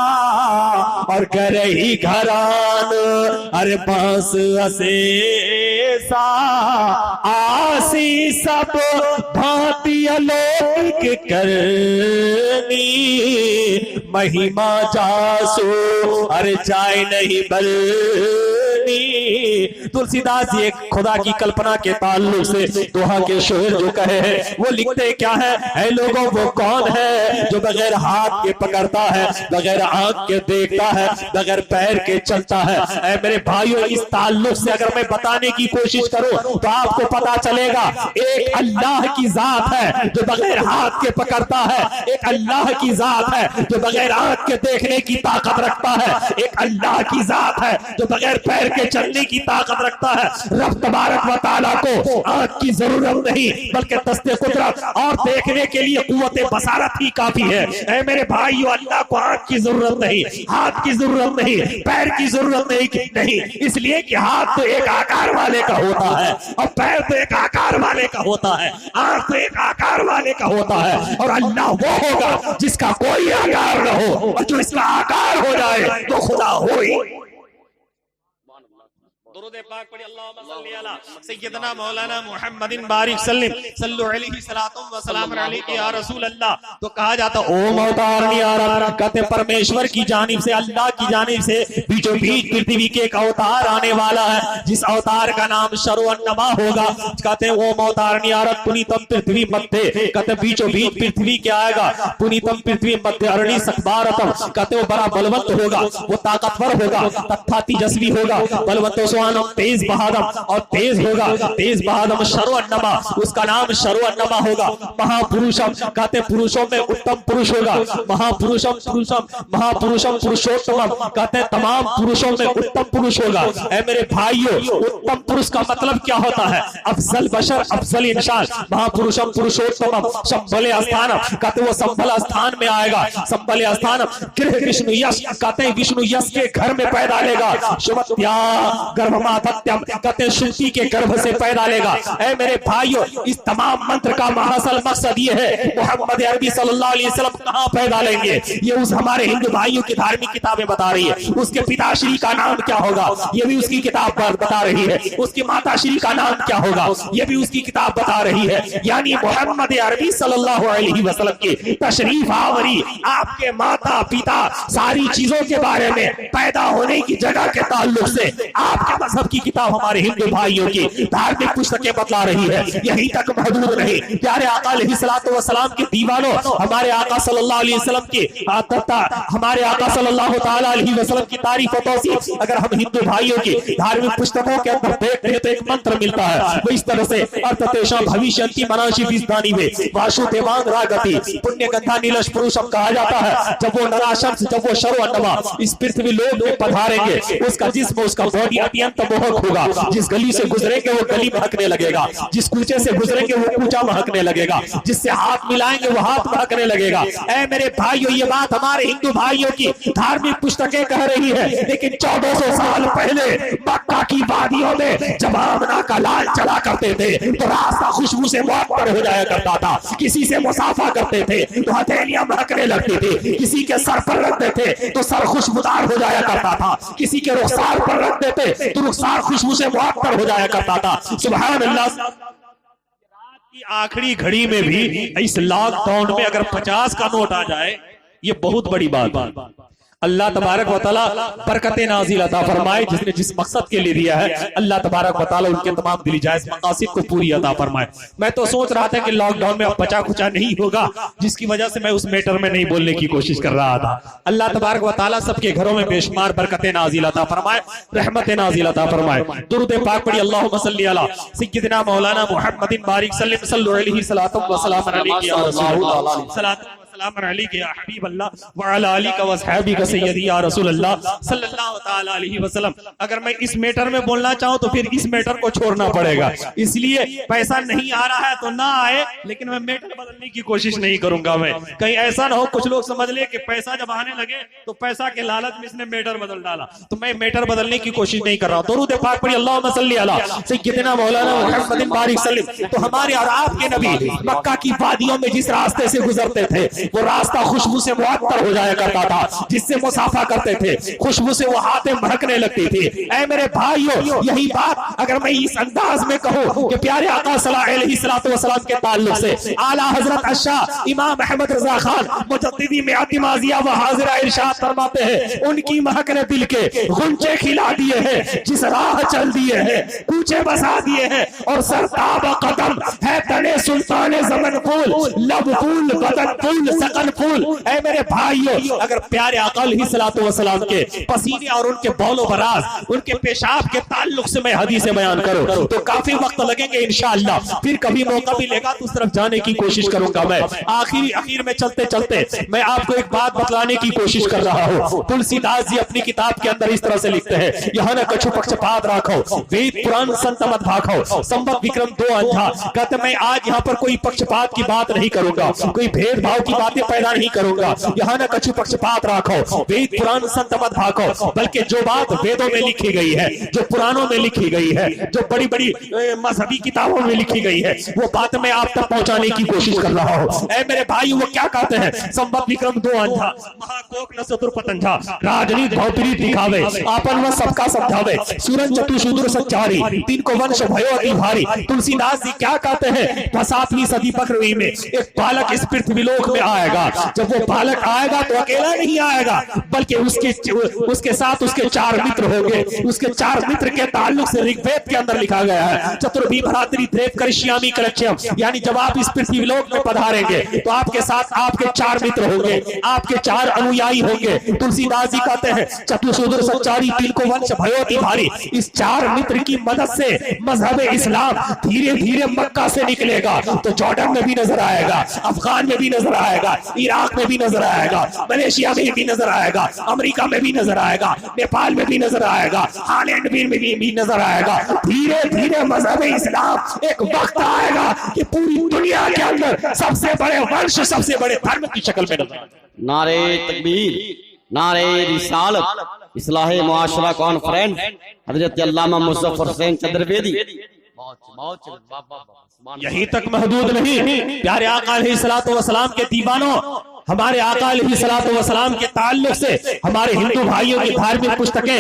और करही घरान अरे बांस असेसा, आसी सब भांति अलौकिक करनी, महिमा जासो अरे जाय नहीं बलनी, तुलसीदास जी एक खुदा की कल्पना के ताल्लुक से दोहा के शेर जो कहे हैं वो लिखते क्या है, ऐ लोगों वो कौन है जो बगैर हाथ के पकड़ता है, बगैर आंख के देखता है, बगैर पैर के चलता है। ऐ मेरे भाइयों, इस ताल्लुक से अगर मैं बताने की कोशिश करूं तो आपको पता चलेगा एक अल्लाह की जात है जो बगैर हाथ के पकड़ता है, एक अल्लाह की जात है जो बगैर आंख के देखने की ताकत रखता है, एक अल्लाह की जात है जो बगैर पैर के चलने की ताकत रखता है। रब तबारक व तआला को आंख की जरूरत नहीं बल्कि दस्ते कुदरत और देखने के लिए कुव्वते बसारत ही काफी है। ऐ मेरे भाइयों, अल्लाह को आंख की जरूरत नहीं, हाथ की जरूरत नहीं, पैर की जरूरत नहीं, इसलिए कि हाथ तो एक आकार वाले का होता है और पैर तो एक आकार वाले का होता है, आंख तो एक आकार वाले का होता है। और अल्लाह वो होगा जिसका कोई आकार न हो और जो इसका आकार हो जाए तो खुदा हो ही। दुरूद पाक पढ़िए, अल्लाहुम्मा सल्ली अला सय्यदना मौलाना मुहम्मदिन बारिक सल्लिम सल्लु अलैहि सलातुम व सलाम अलैहि या रसूल अल्लाह। तो कहा जाता ओ मौतारनी यार, कहते परमेश्वर की जानिब से, अल्लाह की जानिब से बीचों बीच पृथ्वी के एक अवतार आने वाला है जिस अवतार का नाम शर्वन्नमा होगा। कहते ओ मौतारनी यार पुनीतम पृथ्वी मध्य, कहते बीचों बीच पृथ्वी क्या आएगा, पुनीतम पृथ्वी मध्य अरणी सकबारतम, कहते वो बड़ा बलवंत होगा, वो ताकतवर होगा, तथा तेजस्वी होगा, बलवंत तेज बहादम और तेज होगा, तेज बहादम शर्वन्नमा, उसका नाम शर्वन्नमा होगा। महापुरुषम, कहते पुरुषों में उत्तम पुरुष होगा, महापुरुषम पुरुषम महापुरुषम पुरुषोत्तम, कहते तमाम पुरुषों में उत्तम पुरुष होगा। ऐ मेरे भाइयों, उत्तम पुरुष का मतलब क्या होता है, अफजल बशर, अफजल इंसान। महापुरुषम पुरुषोत्तम संभल स्थान, कहते वो संभल स्थान में आएगा, संभल स्थान गृह विष्णु यश, कहते विष्णु यश के घर में पैदा लेगा। शुभत्या गर्भमातत्यम, कहते श्रुति के गर्भ से पैदा लेगा। ऐ मेरे भाइयों, इस तमाम मंत्र का महासल मकसद ये है मोहम्मद अरबी सल्लल्लाहु अलैहि वसल्लम कहां पैदा लेंगे, ये उस हमारे हिंदू भाइयों की धार्मिक किताबें बता रही है। उसके पिताश्री का नाम क्या होगा, ये भी उसकी किताब बता रही है। उसकी माताश्री का नाम क्या होगा, ये भी उसकी किताब बता रही है। यानी मोहम्मद अरबी सल्लल्लाहु अलैहि वसल्लम की तशरीफ आवरी, आपके माता पिता सारी चीजों के बारे में, पैदा होने की जगह के ताल्लुक से आपके मजहब की किताब हमारे हिंदू भाइयों की धार्मिक पुस्तकें बतला रही है। यहीं तक महदूद नहीं, प्यारे आका अलैहिस्सलातु वस्सलाम के दीवानों, हमारे आका सल्लल्लाहु अलैहि वसल्लम की हमारे आका सल्लल्लाहु ताला अलैहि वसल्लम की तारीफ और तौसीफ अगर हम हिंदू भाइयों की धार्मिक पुस्तकों के अंदर देखते हैं तो एक मंत्र मिलता है। वो इस तरह से अर्थतेषा भविष्यन्ति मनाशि विस्तानि वे वासुदेवांग रागति पुण्य गंधा नीलश पुरुषम कहा जाता है। जब वो नराशंस, जब वो शर्वन्नमा इस पृथ्वी लोक में पधारेंगे, उसका जिस्म, उसका बॉडी अत्यंत मोहक होगा। जिस गली से गुजरेंगे वो गली महकने लगेगा, जिस कूचे से गुजरेंगे वो कूचा महकने लगेगा, जिससे हाथ मिलाएंगे वो हाथ महकने लगेगा। ऐ मेरे भाइयों, ये बात हमारे हिंदू भाइयों की धार्मिक पुस्तकें कह रही है। लेकिन 1400 साल पहले मक्का की वादियों में जब आमना का लाल चला करते थे तो रास्ता खुशबू से मुअत्तर हो जाया करता था। किसी से मुसाफा करते थे तो हथेलियां महकने लगती थी, किसी के सर पर रखते थे तो सर खुशबूदार हो जाया करता था, किसी के रुखसार पर रख देते तो रुखसार खुशबू से मुअत्तर हो जाया करता था। सुभान अल्लाह। रात की आखिरी घड़ी में भी इस लॉकडाउन में अगर 50 का नोट आ जाए, ये बहुत बड़ी बात। अल्लाह तबारक व तआला बरकतें नाज़िल अता फरमाए। जिसने जिस मकसद के लिए दिया है, अल्लाह तबारक व तआला उनके तमाम दिली जायज मकासिद को पूरी अता फरमाए। मैं तो सोच रहा था कि लॉकडाउन में अब बचा खुचा नहीं होगा, जिसकी वजह से मैं उस मैटर में नहीं बोलने की कोशिश कर रहा था। अल्लाह तबारक व तआला सबके घरों में बेशुमार बरकतें नाज़िल अता फरमाए, रहमतें नाज़िल अता फरमाए। दुरूद पाक पढ़िए, अल्लाहुम्मा सल्ली अला सय्यदिना मौलाना मुहम्मदिन बारिक सल्लिम सल्लु अलैहि सलातुम व सलाम अलैहि या रसूलल्लाह सलातुम या हबीब अल्लाह व अला आलिका व असहाबिका सय्यदी या रसूल अल्लाह सल्लल्लाहु ताला अलैहि वसल्लम। अगर मैं इस मैटर में बोलना चाहूं तो फिर इस मैटर को छोड़ना पड़ेगा, इसलिए पैसा नहीं आ रहा है तो ना आए, लेकिन मैं मैटर बदलने की कोशिश नहीं करूंगा। मैं कहीं ऐसा ना हो कुछ लोग समझ ले कि पैसा जब आने लगे तो पैसा के लालच में इसने मैटर बदल डाला, तो मैं मैटर बदलने की कोशिश नहीं कर रहा हूं। दुरूद पाक पढ़िए, अल्लाहुम्मा सल्ली अला सय्यदिना मौलाना मुहम्मदिन बारिक सल्लिम। तो हमारे और आपके नबी मक्का की वादियों में जिस रास्ते से गुजरते थे, वो रास्ता खुशबू से मुअत्तर हो जाया करता था, जिससे मुसाफा करते थे, खुशबू से वो हाथें महकने लगती थी। ऐ मेरे भाइयों, यही बात अगर मैं इस अंदाज में कहूं कि प्यारे आका सल्लल्लाहु अलैहि वसल्लम के ताल्लुक से आला हजरत अशाह इमाम अहमद रजा खान मुजद्दिदी में अतिमाजिया व हाजिरा इरशाद फरमाते हैं, उनकी महक ने दिल के गुंचे खिला दिए हैं, जिस राह चल दिए हैं, कूचे बसा दिए हैं, और सरताब कदम है तने सुल्ताने ज़मन फूल, लब फूल बदन फूल सकन फूल। ऐ मेरे भाइयों, अगर प्यारे आका अलैहिस्सलातु वस्सलाम के पसीने और उनके बौलो बराज, उनके पेशाब के ताल्लुक से मैं हदीसें बयान करूं तो काफी वक्त लगेंगे इंशाअल्लाह। फिर कभी मौका मिलेगा तो उस तरफ जाने की कोशिश करूंगा। मैं आखिर में चलते चलते मैं आपको एक बात बतलाने की कोशिश कर रहा हूं। तुलसीदास जी अपनी किताब के अंदर इस तरह से लिखते हैं, यहाँ न कछु पक्षपात राखो, वेद पुराण संत मत भाखो, संवत विक्रम 2 अंधा। कहते मैं आज यहाँ पर कोई पक्षपात की बात नहीं करूंगा, कोई भेदभाव की बातें पैदा नहीं करूंगा। यहाँ न कछु पक्षपात राखो, वेद पुराण संत मत भाखो, बल्कि जो बात वेदों में लिखी गई है, जो पुराणों में लिखी गई है, जो बड़ी बड़ी मजहबी किताबों में लिखी गई है, वो बात मैं आप तक पहुंचाने की कोशिश कर रहा हूं। ऐ मेरे भाई, वो क्या कहते हैं? संवत विक्रम 2 अंधा, महाकोक न चतुर पतंझा, राजनीति भौतिरी दिखावे, आपन व सबका समझावे, सूरज चतुशूद्र सच्चारी, तीन को वंश भयो अति भारी। तुलसीदास जी क्या कहते हैं? 7वीं सदी बकरवी में एक बालक इस पृथ्वीलोक में आएगा। जब वो बालक आएगा तो अकेला नहीं आएगा, बल्कि उसके साथ उसके 4 मित्र होंगे। उसके 4 मित्र के ताल्लुक से ऋग्वेद के अंदर लिखा गया है, चतुर्भी भ्रातरी द्रेव करिष्यामि कलक्ष्यम, यानी जब आप इस पृथ्वीलोक में पधारेंगे तो आपके साथ आपके 4 मित्र होंगे, आपके 4 अनुयायी होंगे। तुलसीदास जी कहते हैं, चतुशूद्र सच्चारी, तीन को वंश भयो अति भारी। इस 4 मित्र की मदद से मजहब इस्लाम धीरे धीरे मक्का से निकलेगा तो जॉर्डन में भी नजर आएगा, अफगान में भी नजर आएगा, इराक में भी नजर आएगा, मलेशिया में भी नजर आएगा, अमेरिका में भी नजर आएगा, नेपाल में भी नजर आएगा, हालैंड में भी नजर आएगा। धीरे धीरे मजहब इस्लाम एक वक्त आएगा कि पूरी दुनिया के अंदर सबसे बड़े वंश, सबसे बड़े धर्म की शक्ल में नजर आएगा। नारे तकबीर, नारे रिसालत, इस्लाहे मुआशरा कॉन्फ्रेंस, हजरत अल्लामा मुज़फ्फर हुसैन चंद्रवेदी। यही तक महदूद नहीं, प्यारे आका अलैहिस्सलातु वस्सलाम के दीवानों, हमारे आका अलैहिस्सलातु वस्सलाम के ताल्लुक से हमारे हिंदू भाइयों की धार्मिक पुस्तकें,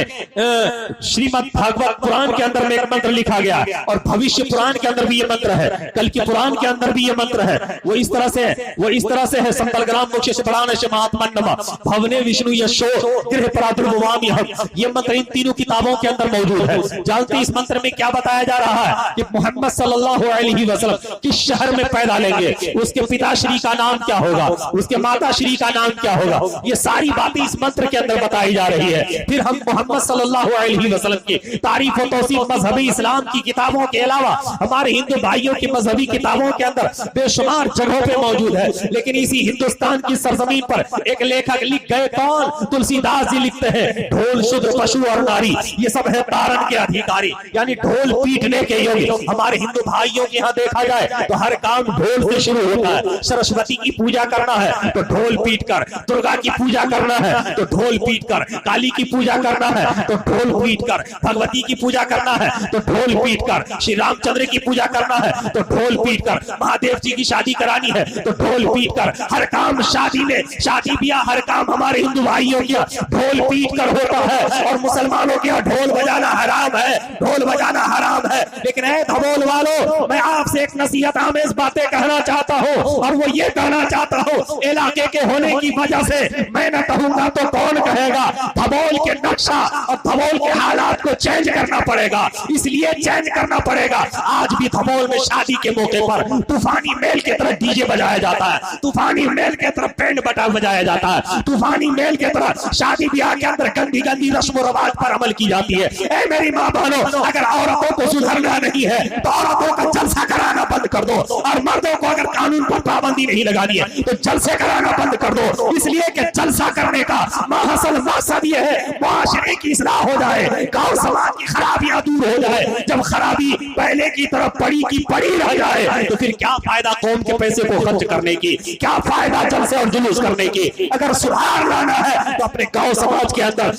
श्रीमद् भागवत पुराण के अंदर में एक मंत्र लिखा गया और भविष्य पुराण के अंदर भी ये मंत्र है, कल की पुराण के अंदर भी ये मंत्र है। वो इस तरह से है, संतलग्राम मोक्ष से बड़ाने से महात्मन्नमा भवने विष्णु यशो गृह प्रादुर्भवामि हम। ये मंत्र इन तीनों किताबों के अंदर मौजूद है। जानते इस मंत्र में क्या बताया जा रहा है कि मोहम्मद सल्लल्लाहु अलैहि वसल्लम किस शहर में पैदा लेंगे, उसके पिताश्री का नाम क्या होगा, उसके माता श्री का नाम क्या होगा, ये सारी बातें इस मंत्र के अंदर बताई जा रही है। फिर हम मोहम्मद सल्लल्लाहु अलैहि वसल्लम की तारीफ और तौसीफ मजहबी इस्लाम की किताबों के अलावा हमारे हिंदू भाइयों की मजहबी किताबों के अंदर बेशुमार जगहों पे मौजूद है। लेकिन इसी हिंदुस्तान की सरजमीन पर एक लेखक लिख गए, कौन? तुलसीदास जी लिखते हैं, ढोल शूद्र पशु और नारी ये सब है तारण के अधिकारी, यानी ढोल पीटने के योग्य। हमारे हिंदू भाइयों के यहाँ देखा जाए तो हर काम ढोल से शुरू होता है। सरस्वती की पूजा करना है तो ढोल पीट कर, दुर्गा की पूजा करना है तो ढोल पीट कर, काली की पूजा करना है तो ढोल पीट कर, भगवती की पूजा करना है तो ढोल पीट कर, श्री रामचंद्र की पूजा करना है तो ढोल पीट कर, महादेव जी की शादी करानी है तो ढोल पीट कर। हर काम शादी में, शादी ब्याह हर काम हमारे हिंदू भाइयों के ढोल पीट कर होता है। और मुसलमानों के यहाँ ढोल बजाना हराम है, ढोल बजाना हराम है। लेकिन ऐ धबोल वालों, मैं आपसे एक नसीहत आमेज बातें कहना चाहता हूँ, और वो ये कहना चाहता हूँ, इलाके के होने की वजह से मैं न कहूंगा तो कौन कहेगा, धबोल के नक्शा और धबोल के हालात को चेंज करना पड़ेगा। इसलिए चेंज करना पड़ेगा। आज भी धबोल में शादी के मौके पर तूफानी मेल की तरह डीजे बजाया जाता है, तूफानी मेल के तरह बैंड बटा बजाया जाता है, तूफानी मेल के तरह शादी ब्याह के अंदर गंदी गंदी रस्म रवाज पर अमल की जाती है। ऐ मेरी माँ बहनों, अगर औरतों को सुधरना नहीं है तो औरतों का जलसा कराना बंद कर दो, और मर्दों को अगर कानून पर पाबंदी नहीं लगानी है तो जलसे कराना बंद कर दो। इसलिए कि जलसा करने का महासल मकसद ये है मुआशरे की इस्लाह हो जाए, गांव समाज की खराबियां दूर हो जाए। जब खराबी पहले की तरफ पड़ी की पड़ी रह जाए तो फिर क्या फायदा कौम के पैसे को खर्च करने की, क्या फायदा जलसे और जुलूस करने की। अगर सुधार लाना है तो अपने गांव समाज के अंदर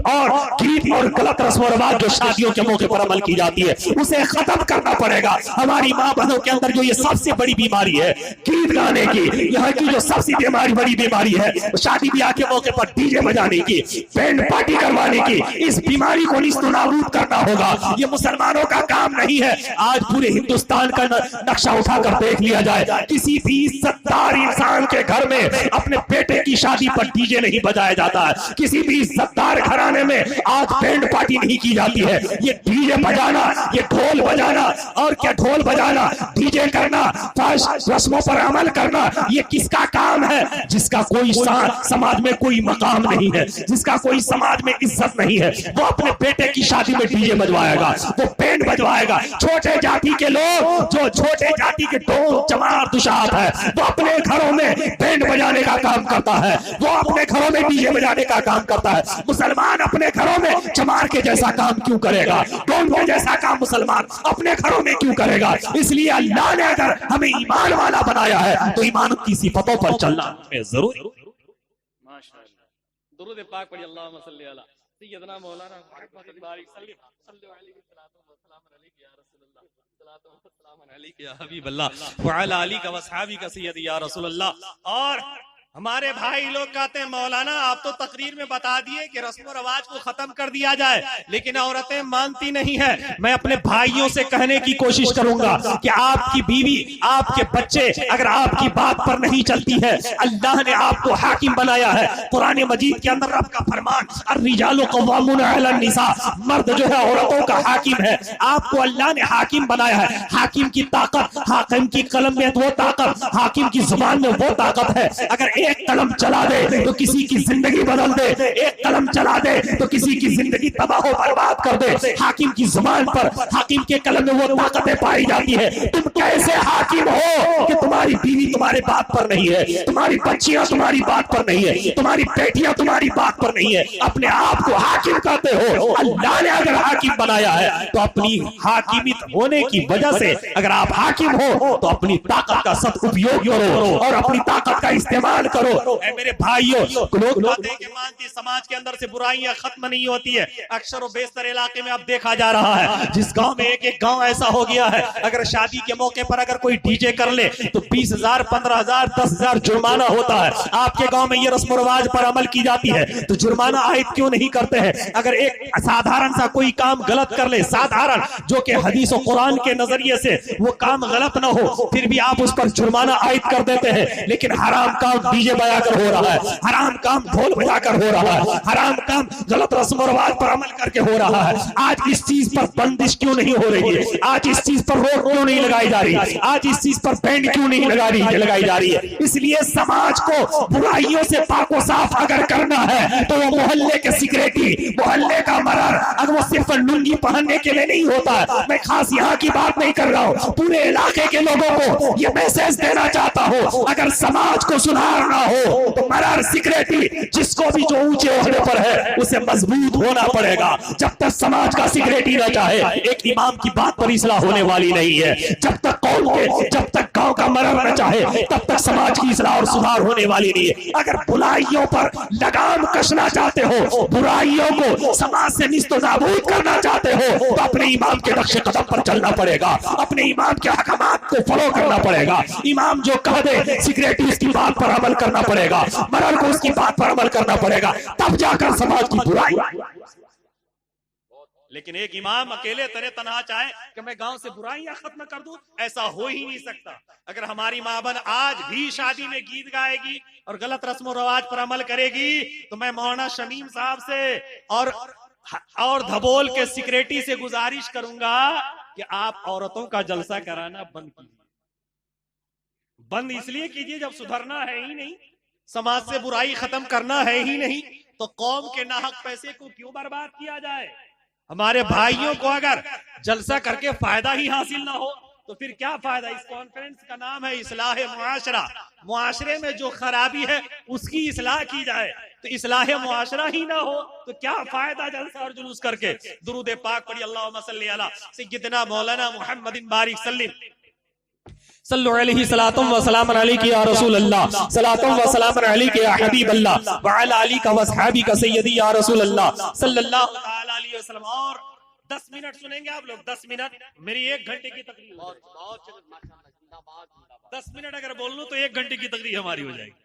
और गलत रस्म और रिवाज जो शादियों के मौके पर अमल की जाती है उसे खत्म करना पड़ेगा। हमारी माँ बहनों के अंदर जो ये सबसे बड़ी बीमारी है गीत गाने की, यहाँ की जो सबसे बड़ी बीमारी है शादी ब्याह के मौके पर डीजे बजाने की, बैंड पार्टी करवाने की, इस बीमारी को निस्तनाबूद करना होगा। ये मुसलमानों का काम नहीं है। आज पूरे हिंदुस्तान का नक्शा उठाकर देख लिया जाए, किसी भी इज्जतदार इंसान के घर में अपने बेटे की शादी पर डीजे नहीं बजाया जाता है। किसी भी इज्जतदार घराने में आज बैंड पार्टी नहीं की जाती है। ये डीजे बजाना, ये ढोल बजाना और क्या ढोल बजाना, डीजे करना, रस्मों पर अमल करना, ये किसका काम है? जिसका कोई समाज में कोई मकाम नहीं है, जिसका कोई समाज में इज्जत नहीं है, वो अपने बेटे की शादी में डीजे बजवाएगा, वो बैंड बजवाएगा। छोटे जाति के लोग, जो छोटे जाति के ढोल चमार दुशात है, वो अपने घरों में बैंड बजाने का काम करता है, वो अपने घरों में डीजे बजाने का काम करता है। मुसलमान अपने घरों में चमार के जैसा काम क्यों करेगा? ढोल के जैसा काम मुसलमान अपने घरों में क्यों करेगा? इसलिए अल्लाह ने अगर हमें ईमान वाला बनाया है तो ईमान की सिफतों पर चलना जरूरी। माशाअल्लाह, दुरूद पाक पढ़िए, अल्लाहुम्मा सल्ली अला सय्यदना मौलाना मुहम्मद बारिक सल्लल्लाहु अलैहि या हबीबल्लाह व अला आलिका व अस्हाबिका सय्यदी या रसूलल्लाह। और हमारे भाई लोग कहते हैं मौलाना आप तो तकरीर में बता दिए कि रस्म रवाज को खत्म कर दिया जाए, लेकिन औरतें मानती नहीं है। मैं अपने भाइयों से कहने की कोशिश करूंगा कि आपकी बीवी, आपके बच्चे अगर आपकी बात पर नहीं चलती है, अल्लाह ने आपको हाकिम बनाया है। कुरान मजीद के अंदर रब का फरमान अर्रिजालु क़व्वामूना अलन निसा, मर्द जो है औरतों का हाकिम है। आपको अल्लाह ने हाकिम बनाया है। हाकिम की ताकत, हाकिम की कलम में वो ताकत, हाकिम की जुबान में वो ताकत है। अगर एक कलम चला दे तो किसी की जिंदगी बदल दे, एक कलम चला दे तो किसी की जिंदगी तबाह बर्बाद कर दे। हाकिम की जुबान पर, हाकिम के कलम में वो ताकतें पाई जाती है। तुम कैसे हाकिम हो कि तुम्हारी बीवी तुम्हारे बात पर नहीं है, तुम्हारी बच्चियां तुम्हारी बात पर नहीं है, तुम्हारी बेटियां तुम्हारी बात पर नहीं है, अपने आप को हाकिम कहते हो। अल्लाह ने अगर हाकिम बनाया है तो अपनी हाकिमियत होने की वजह से अगर आप हाकिम हो तो अपनी ताकत का सदुपयोग करो और अपनी ताकत का इस्तेमाल करो। ऐ मेरे भाइयों, लोग कहते हैं कि मानती समाज के अंदर से बुराइयां खत्म नहीं होती है। अक्सर और बेशतर इलाके में अब देखा जा रहा है, जिस गांव में एक गांव ऐसा हो गया है, अगर शादी के मौके पर अगर कोई डीजे कर ले तो 20,000, 15,000, 10,000 जुर्माना होता है। आपके गांव में ये रस्म रिवाज पर अमल की जाती है तो जुर्माना आयद क्यों नहीं करते हैं? अगर एक साधारण सा कोई काम गलत कर ले, साधारण जो कि हदीस और कुरान के नजरिए से वो काम गलत ना हो, फिर भी आप उस पर जुर्माना आयद कर देते हैं। लेकिन हराम काम डीजे बजाकर हो रहा है, हराम काम ढोल बजाकर हो रहा है, हराम काम गलत रस्म रिवाज पर अमल करके हो रहा है। आज इस चीज पर बंदिश क्यों नहीं हो रही है? आज इस चीज पर रोक क्यों नहीं लगाई जा रही? आज इस चीज पर बैंड क्यों नहीं लगाई जा रही है? इसलिए समाज को बुराइयों से पाको साफ अगर करना है तो वो मोहल्ले के सिक्योरिटी, मोहल्ले का मरर, अगर वो सिर्फ लुंगी पहनने के लिए नहीं होता है। मैं खास यहाँ की बात नहीं कर रहा हूँ, पूरे इलाके के लोगों को ये मैसेज देना चाहता हूँ, अगर समाज को सुधारना हो तो मरर सिक्योरिटी जिसको भी जो ऊंचे ओहदे पर है उसे मजबूत होना पड़ेगा। जब तक समाज का सिक्योरिटी न चाहे एक इमाम की बात पर इस्लाह होने वाली नहीं है। जब तक कौम के, जब तक गांव का मरर न चाहे तब तक समाज की इस्लाह और सुधार होने वाली नहीं है। अगर बुराइयों पर लगाम कसना चाहते हो, बुराइयों को समाज से निस्तनाबूद करना चाहते हो तो अपने इमाम के नक्शे कदम पर चलना पड़ेगा, अपने इमाम के अहकामात को फॉलो करना पड़ेगा। इमाम जो कह दे सिक्योरिटी इसकी बात पर अमल करना पड़ेगा, मरर को उसकी बात पर अमल करना पड़ेगा, तब जाकर समाज की बुराई। लेकिन एक इमाम अकेले तरे तनहा चाहे कि मैं गांव से बुराइयां खत्म कर दूं, ऐसा हो ही नहीं सकता। अगर हमारी माँ बहन आज भी शादी में गीत गाएगी और गलत रस्म रवाज पर अमल करेगी तो मैं मौलाना शमीम साहब से और धबोल के सिक्योरिटी से गुजारिश करूंगा कि आप औरतों का जलसा कराना बंद कीजिए। बंद इसलिए कीजिए, जब सुधरना है ही नहीं, समाज से बुराई खत्म करना है ही नहीं, तो कौम के नाहक पैसे को क्यों बर्बाद किया जाए? हमारे भाइयों को अगर जलसा करके फायदा ही हासिल ना हो तो फिर क्या फायदा? इस कॉन्फ्रेंस का नाम है इस्लाह मुआशरा। मुआशरे में जो खराबी है उसकी इस्लाह की जाए, तो इस्लाह मुआशरा ही ना हो तो क्या फायदा जलसा और जुलूस करके? दुरूद पाक पढ़िए, अल्लाहुम्मा सल्ली अला सय्यदना मौलाना मुहम्मदिन बारिक सल्लिम सल्लु अलैहि सलातुम व सलाम अलैहि या रसूल अल्लाह, सलातुम व सलाम अलैहि या हबीब अल्लाह, व अला आलिक व असहाबी का सय्यदी या रसूल अल्लाह सल्लल्लाहु तआला अलैहि वसल्लम। और 10 मिनट सुनेंगे आप लोग, 10 मिनट। मेरी 1 घंटे की तकरीर, 10 मिनट अगर बोल लूं तो 1 घंटे की तकरीर हमारी हो जाएगी।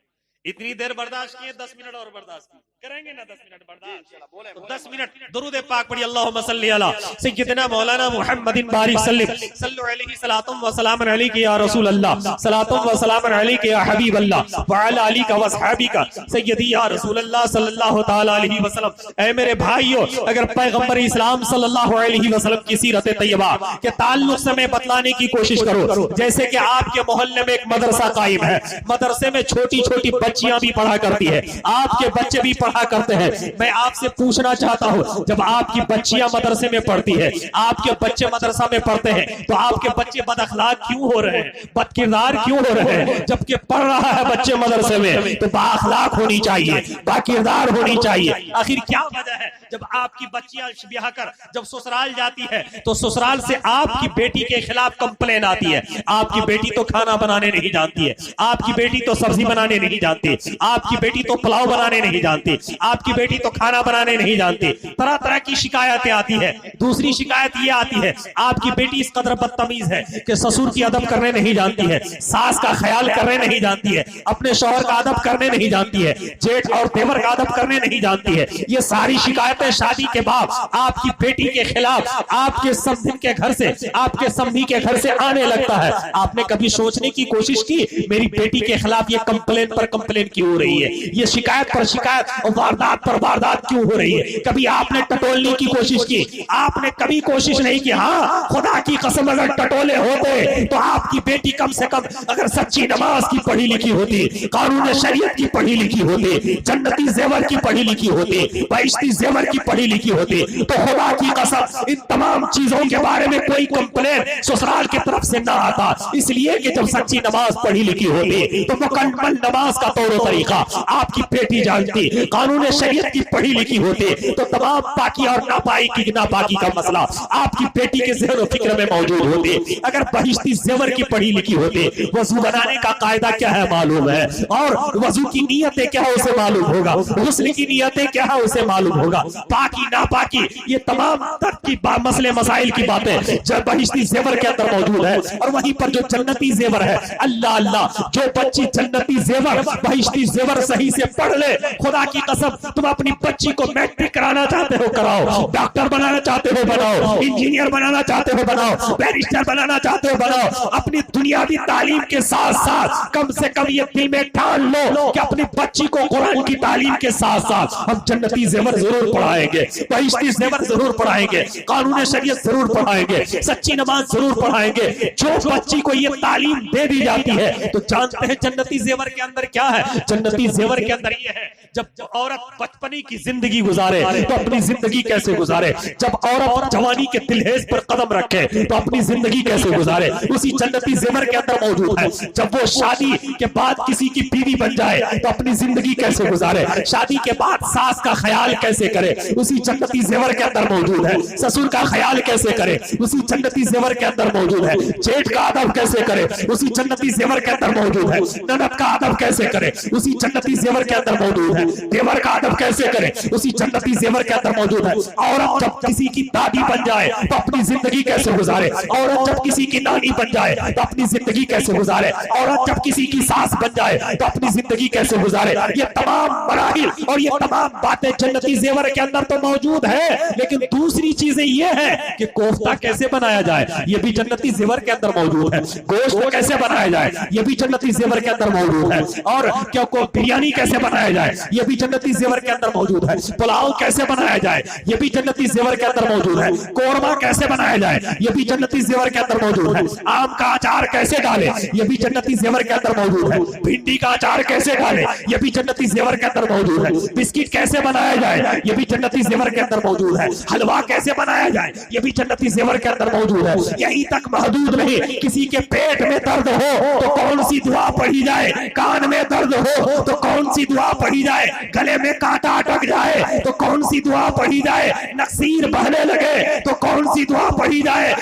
इतनी देर बर्दाश्त किए, 10 मिनट और बर्दाश्त की करेंगे ना, 10 मिनट बर्दाश्त। तो 10 मिनट दुरूद पाक पढ़िए, अल्लाहुम्मा सल्ली अला सय्यिदिना मौलाना मुहम्मदिन बारिक सल्लल्लाहु अलैहि सलातुम व सलाम अलैहि या रसूल अल्लाह, सलातुम व सलाम अलैहि या हबीब अल्लाह, व अला आलिका व असहाबिका सय्यदी या रसूल अल्लाह सल्लल्लाहु तआला अलैहि वसल्लम। ऐ मेरे भाइयों, अगर पैगंबर इस्लाम सल्लल्लाहु अलैहि वसल्लम की सीरत तैयबा के ताल्लुक से मैं बतलाने की कोशिश करूं, जैसे कि आपके मोहल्ले में एक मदरसा कायम है, मदरसे में छोटी छोटी बच्चियां भी पढ़ा करती है, आपके बच्चे भी पढ़ा करते हैं। मैं आपसे पूछना चाहता हूं, जब आपकी बच्चियां मदरसे में पढ़ती है, आपके बच्चे मदरसा में पढ़ते हैं, तो आपके बच्चे बदअखलाक क्यों हो रहे हैं, बदकिरदार क्यों हो रहे हैं? जबकि पढ़ रहा है बच्चे मदरसे में तो बाअखलाक होनी चाहिए, बाकिरदार होनी चाहिए। आखिर क्या वजह है? जब आपकी बच्चियां ब्याह कर जब ससुराल जाती है तो ससुराल से आपकी बेटी के खिलाफ कंप्लेन आती है, आपकी बेटी तो खाना बनाने नहीं जानती है, आपकी बेटी तो सब्जी बनाने नहीं जानती, आपकी बेटी तो पुलाव बनाने नहीं जानती, आपकी बेटी तो खाना बनाने नहीं जानती। तरह तरह की शिकायतें आती है। दूसरी शिकायत ये आती है, आपकी बेटी इस कदर बदतमीज है कि ससुर की अदब करने नहीं जानती है, सास का ख्याल करने नहीं जानती है, अपने शौहर का अदब करने नहीं जानती है, जेठ और देवर का अदब करने नहीं जानती है। ये सारी शिकायतें शादी के बाद आपकी बेटी के खिलाफ आपके समधी के घर से, आपके समधी के घर से आने लगता है। आपने कभी सोचने की कोशिश की, मेरी बेटी के खिलाफ ये कंप्लेन पर कंप्लेन क्यों हो रही है, ये शिकायत पर शिकायत और वारदात पर वारदात क्यों हो रही है? कभी आपने टटोलने की कोशिश की? आपने कभी कोशिश नहीं की? हाँ, खुदा की कसम अगर टटोले होते तो आपकी बेटी कम से कम अगर सच्ची नमाज की पढ़ी लिखी होती, कानून शरीयत की पढ़ी लिखी होती, जन्नती जेवर की पढ़ी लिखी होती, बहिश्ती जेवर की पढ़ी लिखी होती, तो खुदा की कसम इन तमाम चीजों के बारे में कोई कंप्लेन ससुराल की तरफ से ना आता। इसलिए कि जब सच्ची नमाज पढ़ी लिखी होती तो मुकम्मल नमाज का तौर तरीका आपकी बेटी जानती, कानून शरीयत की पढ़ी लिखी होती तो तमाम पाकी और नापाकी का मसला आपकी बेटी के ज़हन और फिक्र में मौजूद होती। अगर बहिश्ती जेवर की पढ़ी लिखी होती, वजू बनाने का कायदा क्या है मालूम है, और वजू की नीयतें क्या है उसे मालूम होगा, गुस्ल की नीयतें क्या है उसे मालूम होगा, पाकी नापाकी ये तमाम तरह की मसले मसाइल की बातें जब बहिश्ती जेवर के अंदर मौजूद है। और वहीं पर जो जन्नती जेवर है, अल्लाह अल्लाह, जो बच्ची जन्नती जेवर बहिश्ती जेवर सही से पढ़ ले, खुदा की कसम तुम अपनी बच्ची को मैट्रिक कराना चाहते हो कराओ, डॉक्टर बनाना चाहते हो बनाओ, इंजीनियर बनाना चाहते हो बनाओ, बैरिस्टर बनाना चाहते हो बनाओ। अपनी दुनियावी तालीम के साथ साथ कम से कम ये दिल में ठान लो कि अपनी बच्ची को कुरान की तालीम के साथ साथ हम जन्नती जेवर जरूर पढ़ाएंगे, बहिश्ती जेवर जरूर पढ़ाएंगे, कानून शरीयत जरूर पढ़ाएंगे, सच्ची नमाज जरूर पढ़ाएंगे। जो बच्ची को ये तालीम दे दी जाती है तो जानते हैं जन्नती जेवर के अंदर क्या है? जन्नती जेवर के अंदर ये है, जब औरत बचपनी की जिंदगी गुजारे तो अपनी जिंदगी कैसे गुजारे, जब औरत जवानी के तिलहेज पर कदम रखे तो अपनी जिंदगी कैसे गुजारे, उसी जन्नती जेवर के अंदर मौजूद है। जब वो शादी के बाद किसी की बीवी बन जाए तो अपनी जिंदगी कैसे गुजारे, शादी के बाद सास का ख्याल कैसे करे, उसी जन्नती जेवर के अंदर मौजूद है। ससुर का ख्याल कैसे करे, उसी जन्नती जेवर के अंदर मौजूद है। जेठ का अदब कैसे करे, उसी जन्नती जेवर के अंदर मौजूद है। ननद का अदब कैसे करे, उसी जन्नती जेवर के अंदर मौजूद है। देवर का अदब कैसे करे, उसी जन्नती जेवर के अंदर मौजूद है। औरत जब किसी की दादी बन जाए तो अपनी जिंदगी कैसे गुजारे, औरत जब किसी की नानी बन जाए तो अपनी जिंदगी कैसे गुजारे, औरत जब किसी की सास बन जाए तो अपनी जिंदगी कैसे गुजारे। ये तमाम मराहिल और ये तमाम बातें जन्नती जेवर के अंदर तो मौजूद है, लेकिन दूसरी चीजें ये है कि कोफ्ता कैसे बनाया जाए, ये भी जन्नती जेवर के अंदर मौजूद है। गोश्त कैसे बनाया जाए, ये भी जन्नती जेवर के अंदर मौजूद है। और क्या को बिरयानी कैसे बनाया जाए, ये भी जन्नती जेवर के अंदर मौजूद है। पुलाव कैसे बनाया जाए, ये भी जन्नती जेवर के अंदर मौजूद है। कोरमा कैसे बनाया जाए, ये भी जन्नती जेवर के अंदर मौजूद है। आम का अचार कैसे डाले, ये भी जन्नती जेवर के अंदर मौजूद है। भिंडी का अचार कैसे डाले, ये भी जन्नती जेवर के अंदर मौजूद है। बिस्किट कैसे बनाया जाए, ये भी जन्नती जेवर के अंदर मौजूद है। हलवा कैसे बनाया जाए, ये भी जन्नती जेवर के अंदर मौजूद है। यहीं तक महदूद नहीं, किसी के पेट में दर्द हो तो कौन सी दुआ पढ़ी जाए, कान में दर्द हो तो कौन सी दुआ पढ़ी जाए, गले में कांटा अटक जाए तो कौन सी दुआ पढ़ी जाए, नक्सीर बहने लगे तो कौन कौन सी दुआ पढ़ी जाए,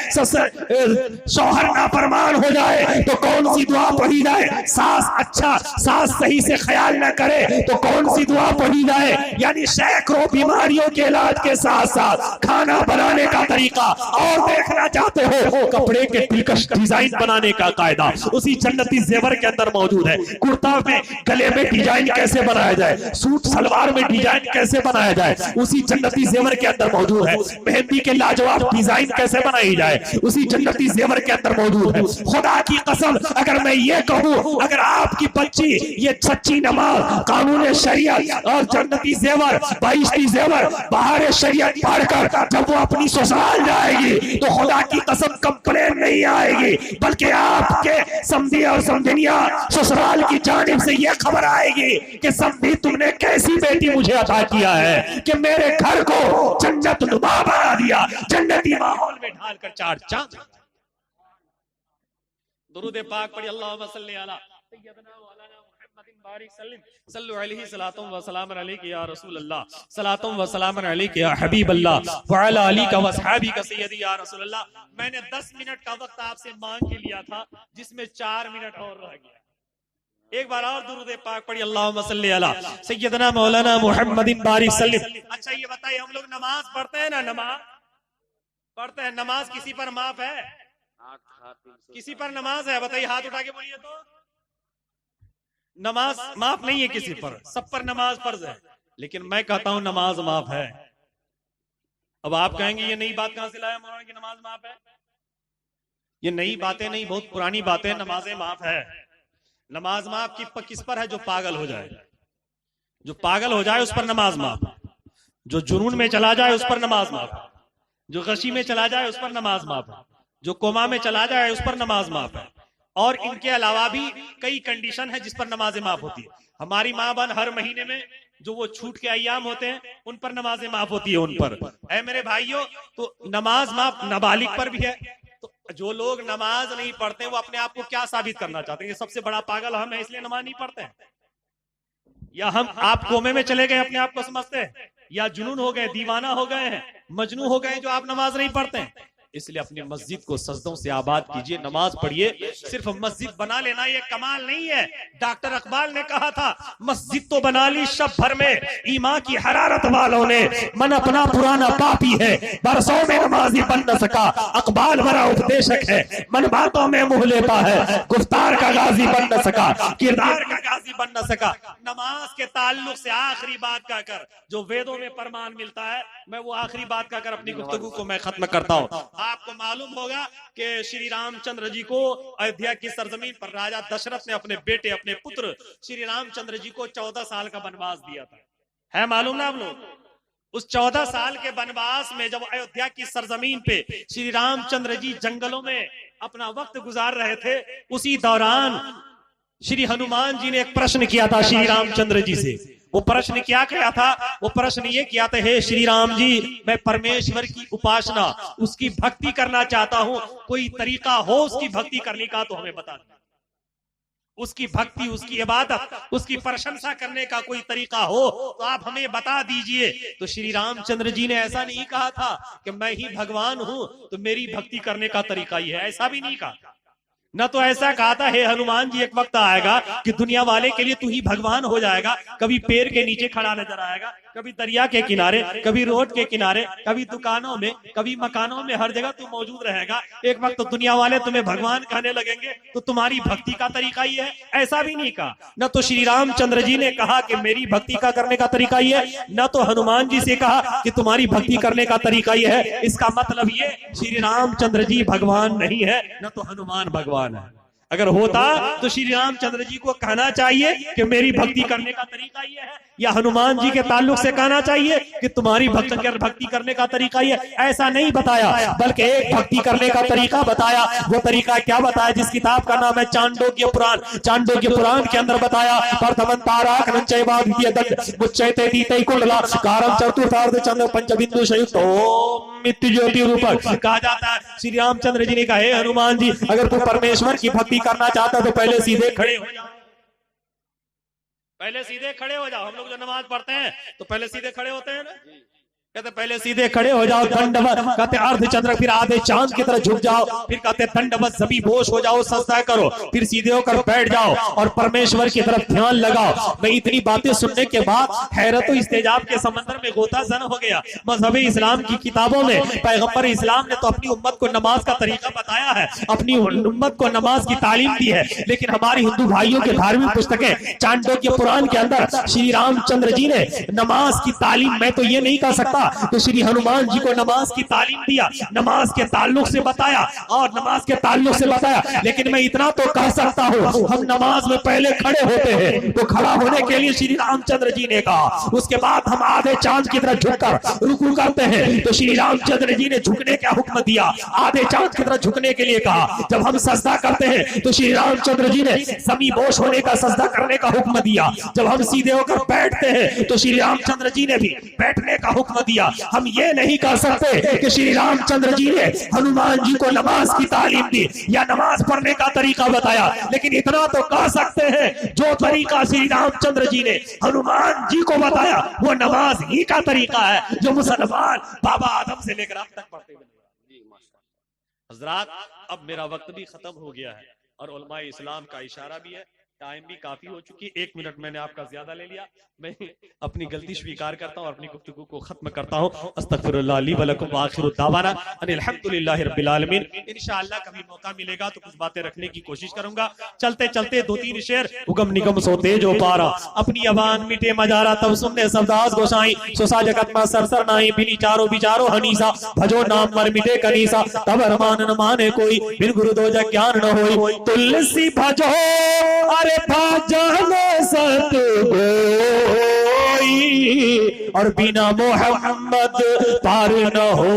शौहर नाफरमान हो जाए तो कौन सी दुआ पढ़ी जाए, सास सही से ख्याल न करे तो कौन सी दुआ पढ़ी जाए। यानी सैकड़ों बीमारियों के इलाज के साथ साथ खाना बनाने का तरीका, और देखना चाहते हो कपड़े के टिकस डिजाइन बनाने का कायदा उसी जन्नती जेवर के अंदर मौजूद है। कुर्ता में गले में डिजाइन कैसे बनाया जाए, सूट सलवार में डिजाइन कैसे बनाया जाए, उसी जन्नती जेवर के अंदर मौजूद है। मेहंदी के लाजवाब डिजाइन कैसे बनाई जाए, उसी जन्नती जेवर के अंदर मौजूद है। खुदा की कसम अगर मैं ये कहूं, अगर आपकी बच्ची ये सच्ची नमाज, कानून शरीयत और जन्नती जेवर, बाइश्ती जेवर, बाहर शरीयत पढ़कर जब वो अपनी ससुराल जाएगी तो खुदा की कसम कंप्लेन नहीं आएगी, बल्कि आपके समधी और समझनिया ससुराल की जानिब से ये खबर आएगी कि समधी तुमने कैसी बेटी मुझे अता किया है कि मेरे घर को जन्नत नुमा बना दिया, जन्नती माहौल में ढालकर चार चांद। दुरूद पाक पढ़ी, अल्लाहुम्मा सल्ली अला सय्यदना मौलाना मुहम्मदिन बारिक सल्लिम सल्लु अलैहि सलातुम व सलाम अलैका या रसूल अल्लाह, सलातुम व सलाम अलैका या हबीब अल्लाह व अला आलिका व असहाबिका सय्यदी या रसूल अल्लाह। मैंने 10 मिनट का वक्त आपसे मांग के लिया था, जिसमें 4 मिनट और रह गया। एक बार और दुरूद पाक पढ़ी, अल्लाहुम्मा सल्ली अला सय्यदना मौलाना मुहम्मदिन बारिक सल्लिम। अच्छा ये बताइए, हम लोग नमाज पढ़ते हैं ना, नमाज पढ़ते हैं, नमाज किसी पर माफ है? किसी पर नमाज है? बताइए, हाथ उठा के बोलिए तो। नमाज माफ नहीं है किसी पर, सब पर नमाज फर्ज है। लेकिन मैं कहता हूं नमाज माफ है। अब आप कहेंगे ये नई बात कहां से लाया मौलाना की नमाज माफ है? ये नई बातें नहीं, बहुत पुरानी बातें। नमाजें माफ है। नमाज माफ किस पर है? जो पागल हो जाए, जो पागल हो जाए उस पर नमाज माफ, जो जुनून में चला जाए उस पर नमाज माफ, जो गशी में चला जाए उस पर नमाज माफ है, जो कोमा में चला जाए उस पर नमाज माफ है। और इनके अलावा भी कई कंडीशन है जिस पर नमाजें माफ होती है। हमारी माँ बहन हर महीने में जो वो छूट के अय्याम होते हैं उन पर नमाजें माफ होती है। उन पर है मेरे भाइयों, तो नमाज माफ नाबालिग पर भी है। तो जो लोग नमाज नहीं पढ़ते वो अपने आप को क्या साबित करना चाहते हैं? सबसे बड़ा पागल हम है, इसलिए नमाज नहीं पढ़ते हैं? या हम आप कोमे में चले गए अपने आप को समझते हैं? या जुनून हो गए, दीवाना हो गए हैं, मजनू हो गए जो आप नमाज नहीं पढ़ते हैं? इसलिए अपनी मस्जिद को सजदों से आबाद कीजिए, नमाज पढ़िए। सिर्फ मस्जिद बना लेना ये कमाल नहीं है। डॉक्टर इकबाल ने कहा था, मस्जिद तो बना ली शब भर में, ईमान की हरारत वालों ने, मन अपना पुराना पापी है, बरसों में नमाजी बन न सका। इकबाल बड़ा उपदेशक है, मन बातों में मुंह लेता है, गुफ्तार का गाजी बन न सका, किरदार का गाजी बन न सका। नमाज के ताल्लुक से आखिरी बात कहकर जो वेदों में प्रमाण मिलता है, मैं वो आखिरी बात कहकर अपनी गुफ्तगू को मैं खत्म करता हूँ। आपको मालूम होगा कि श्री रामचंद्र जी को अयोध्या की सरजमीन पर राजा दशरथ ने अपने बेटे, अपने पुत्र श्री रामचंद्र जी को 14 साल का वनवास दिया था। है मालूम ना आप लोग? उस 14 साल के वनवास में जब अयोध्या की सरजमीन पे श्री रामचंद्र जी जंगलों में अपना वक्त गुजार रहे थे, उसी दौरान श्री हनुमान जी ने एक प्रश्न किया था श्री रामचंद्र जी से। वो प्रश्न क्या किया था? वो प्रश्न ये किया था, हे श्री राम जी, मैं परमेश्वर की उपासना, उसकी भक्ति करना चाहता हूं, कोई तरीका हो उसकी भक्ति करने का तो हमें बता दीजिए। उसकी भक्ति, उसकी इबादत, उसकी प्रशंसा करने का कोई तरीका हो तो आप हमें बता दीजिए। तो श्री रामचंद्र जी ने ऐसा नहीं कहा था कि मैं ही भगवान हूं तो मेरी भक्ति करने का तरीका ही है, ऐसा भी नहीं कहा। न तो ऐसा कहा था, हे हनुमान जी, एक वक्त आएगा कि दुनिया वाले के लिए तू ही भगवान हो जाएगा, कभी पेड़ के नीचे खड़ा नजर आएगा, कभी दरिया के किनारे, कभी रोड के किनारे, कभी दुकानों में, कभी मकानों में, हर जगह तू मौजूद रहेगा। एक वक्त तो दुनिया वाले तुम्हें भगवान कहने लगेंगे तो तुम्हारी भक्ति का तरीका ही है, ऐसा भी नहीं कहा। न तो श्री रामचंद्र जी ने कहा कि मेरी भक्ति का करने का तरीका ही है, न तो हनुमान जी से कहा कि तुम्हारी भक्ति करने का तरीका ही है। इसका मतलब ये, श्री रामचंद्र जी भगवान नहीं है, न तो हनुमान भगवान है। अगर होता तो श्री रामचंद्र जी को कहना चाहिए कि मेरी भक्ति करने का तरीका ये है, या हनुमान जी के ताल्लुक से कहना चाहिए कि तुम्हारी भक्ति करने का तरीका ये। ऐसा नहीं बताया, बल्कि एक भक्ति करने का तरीका बताया। वो तरीका क्या बताया? जिस किताब का नाम है चांदोग्य पुराण। चांदोग्य पुराण के अंदर बताया, प्रथमं ताराक नंचैवादित्य दंड मुच्चैते दीतै कुंडला कारं चतुर्थार्ध चंद्र पंचबिंदु संयुक्त ओम मित्य ज्योति रूपक कहा जाता है। श्री रामचंद्र जी ने कहा, हे हनुमान जी, अगर तू परमेश्वर की भक्ति करना चाहता तो पहले सीधे खड़े हो जाओ, पहले सीधे खड़े हो जाओ। हम लोग जो नमाज पढ़ते हैं तो पहले सीधे खड़े होते हैं ना, कहते पहले सीधे खड़े हो जाओ दंडवत, कहते अर्धचंद्र, फिर आधे चांद की तरह झुक जाओ, फिर कहते दंडवत ज़मीन बोश हो जाओ, सजदा करो, फिर सीधे होकर बैठ जाओ और परमेश्वर की तरफ ध्यान लगाओ। मैं इतनी बातें सुनने के बाद हैरत और इस्तेजाब के समंदर में गोता जन हो गया। मजहब इस्लाम की किताबों में पैगंबर इस्लाम ने तो अपनी उम्मत को नमाज का तरीका बताया है, अपनी उम्मत को नमाज की तालीम दी है, लेकिन हमारी हिंदू भाइयों के धार्मिक पुस्तकें चाणक्य पुराण के अंदर श्री रामचंद्र जी ने नमाज की तालीम, मैं तो ये नहीं कह सकता तो श्री हनुमान जी को नमाज की तालीम दिया, नमाज के ताल्लुक से बताया और नमाज के ताल्लुक से बताया, लेकिन मैं इतना तो कह सकता हूँ हम नमाज में पहले खड़े होते हैं तो खड़ा होने के लिए श्री रामचंद्र जी ने कहा, उसके बाद हम आधे चांद की तरह झुककर रुकू करते हैं तो श्री रामचंद्र जी ने झुकने का हुक्म दिया, आधे चांद की तरह झुकने के लिए कहा। जब हम सजदा करते हैं तो श्री रामचंद्र जी ने समी बोश होने का सजदा करने का हुक्म दिया। जब हम सीधे होकर बैठते हैं तो श्री रामचंद्र जी ने भी बैठने का हुक्म दिया। हम ये नहीं कह सकते कि श्री रामचंद्र जी ने हनुमान जी को नमाज की तालीम दी या नमाज पढ़ने का तरीका बताया, लेकिन इतना तो कह सकते हैं जो तरीका श्री रामचंद्र जी ने हनुमान जी को बताया वो नमाज ही का तरीका है जो मुसलमान बाबा आदम से लेकर अब तक पढ़ते हुए। हजरात, अब मेरा वक्त भी खत्म हो गया है और उलमाए इस्लाम का इशारा भी है, टाइम भी काफी हो चुकी है, 1 मिनट मैंने आपका ज्यादा ले लिया। मैं अपनी गलती स्वीकार करता हूँ और अपनी गुफ्तगू को खत्म करता हूँ। अस्तगफिरुल्लाह ली व लकुम व आखिरु दावाना अनिल हम्दुलिल्लाहि रब्बिल आलमीन। इंशाअल्लाह कभी मौका मिलेगा तो कुछ बातें रखने की कोशिश करूंगा। चलते चलते 2-3 शेर। उगम निगम सोते जो पारा अपनी अबान मिटे मजारा, तब सुनने सबदास गोसाई सोसा जगत में सरसर नाई, बिनी चारो बिचारो हनीसा, भजो नाम मर मिटे कनीसा, तब अरमान न माने कोई, बिन गुरु दो जग ज्ञान न होई, तुलसी भजो अरे जाने सतगोई, और बिना मोहम्मद पार न हो।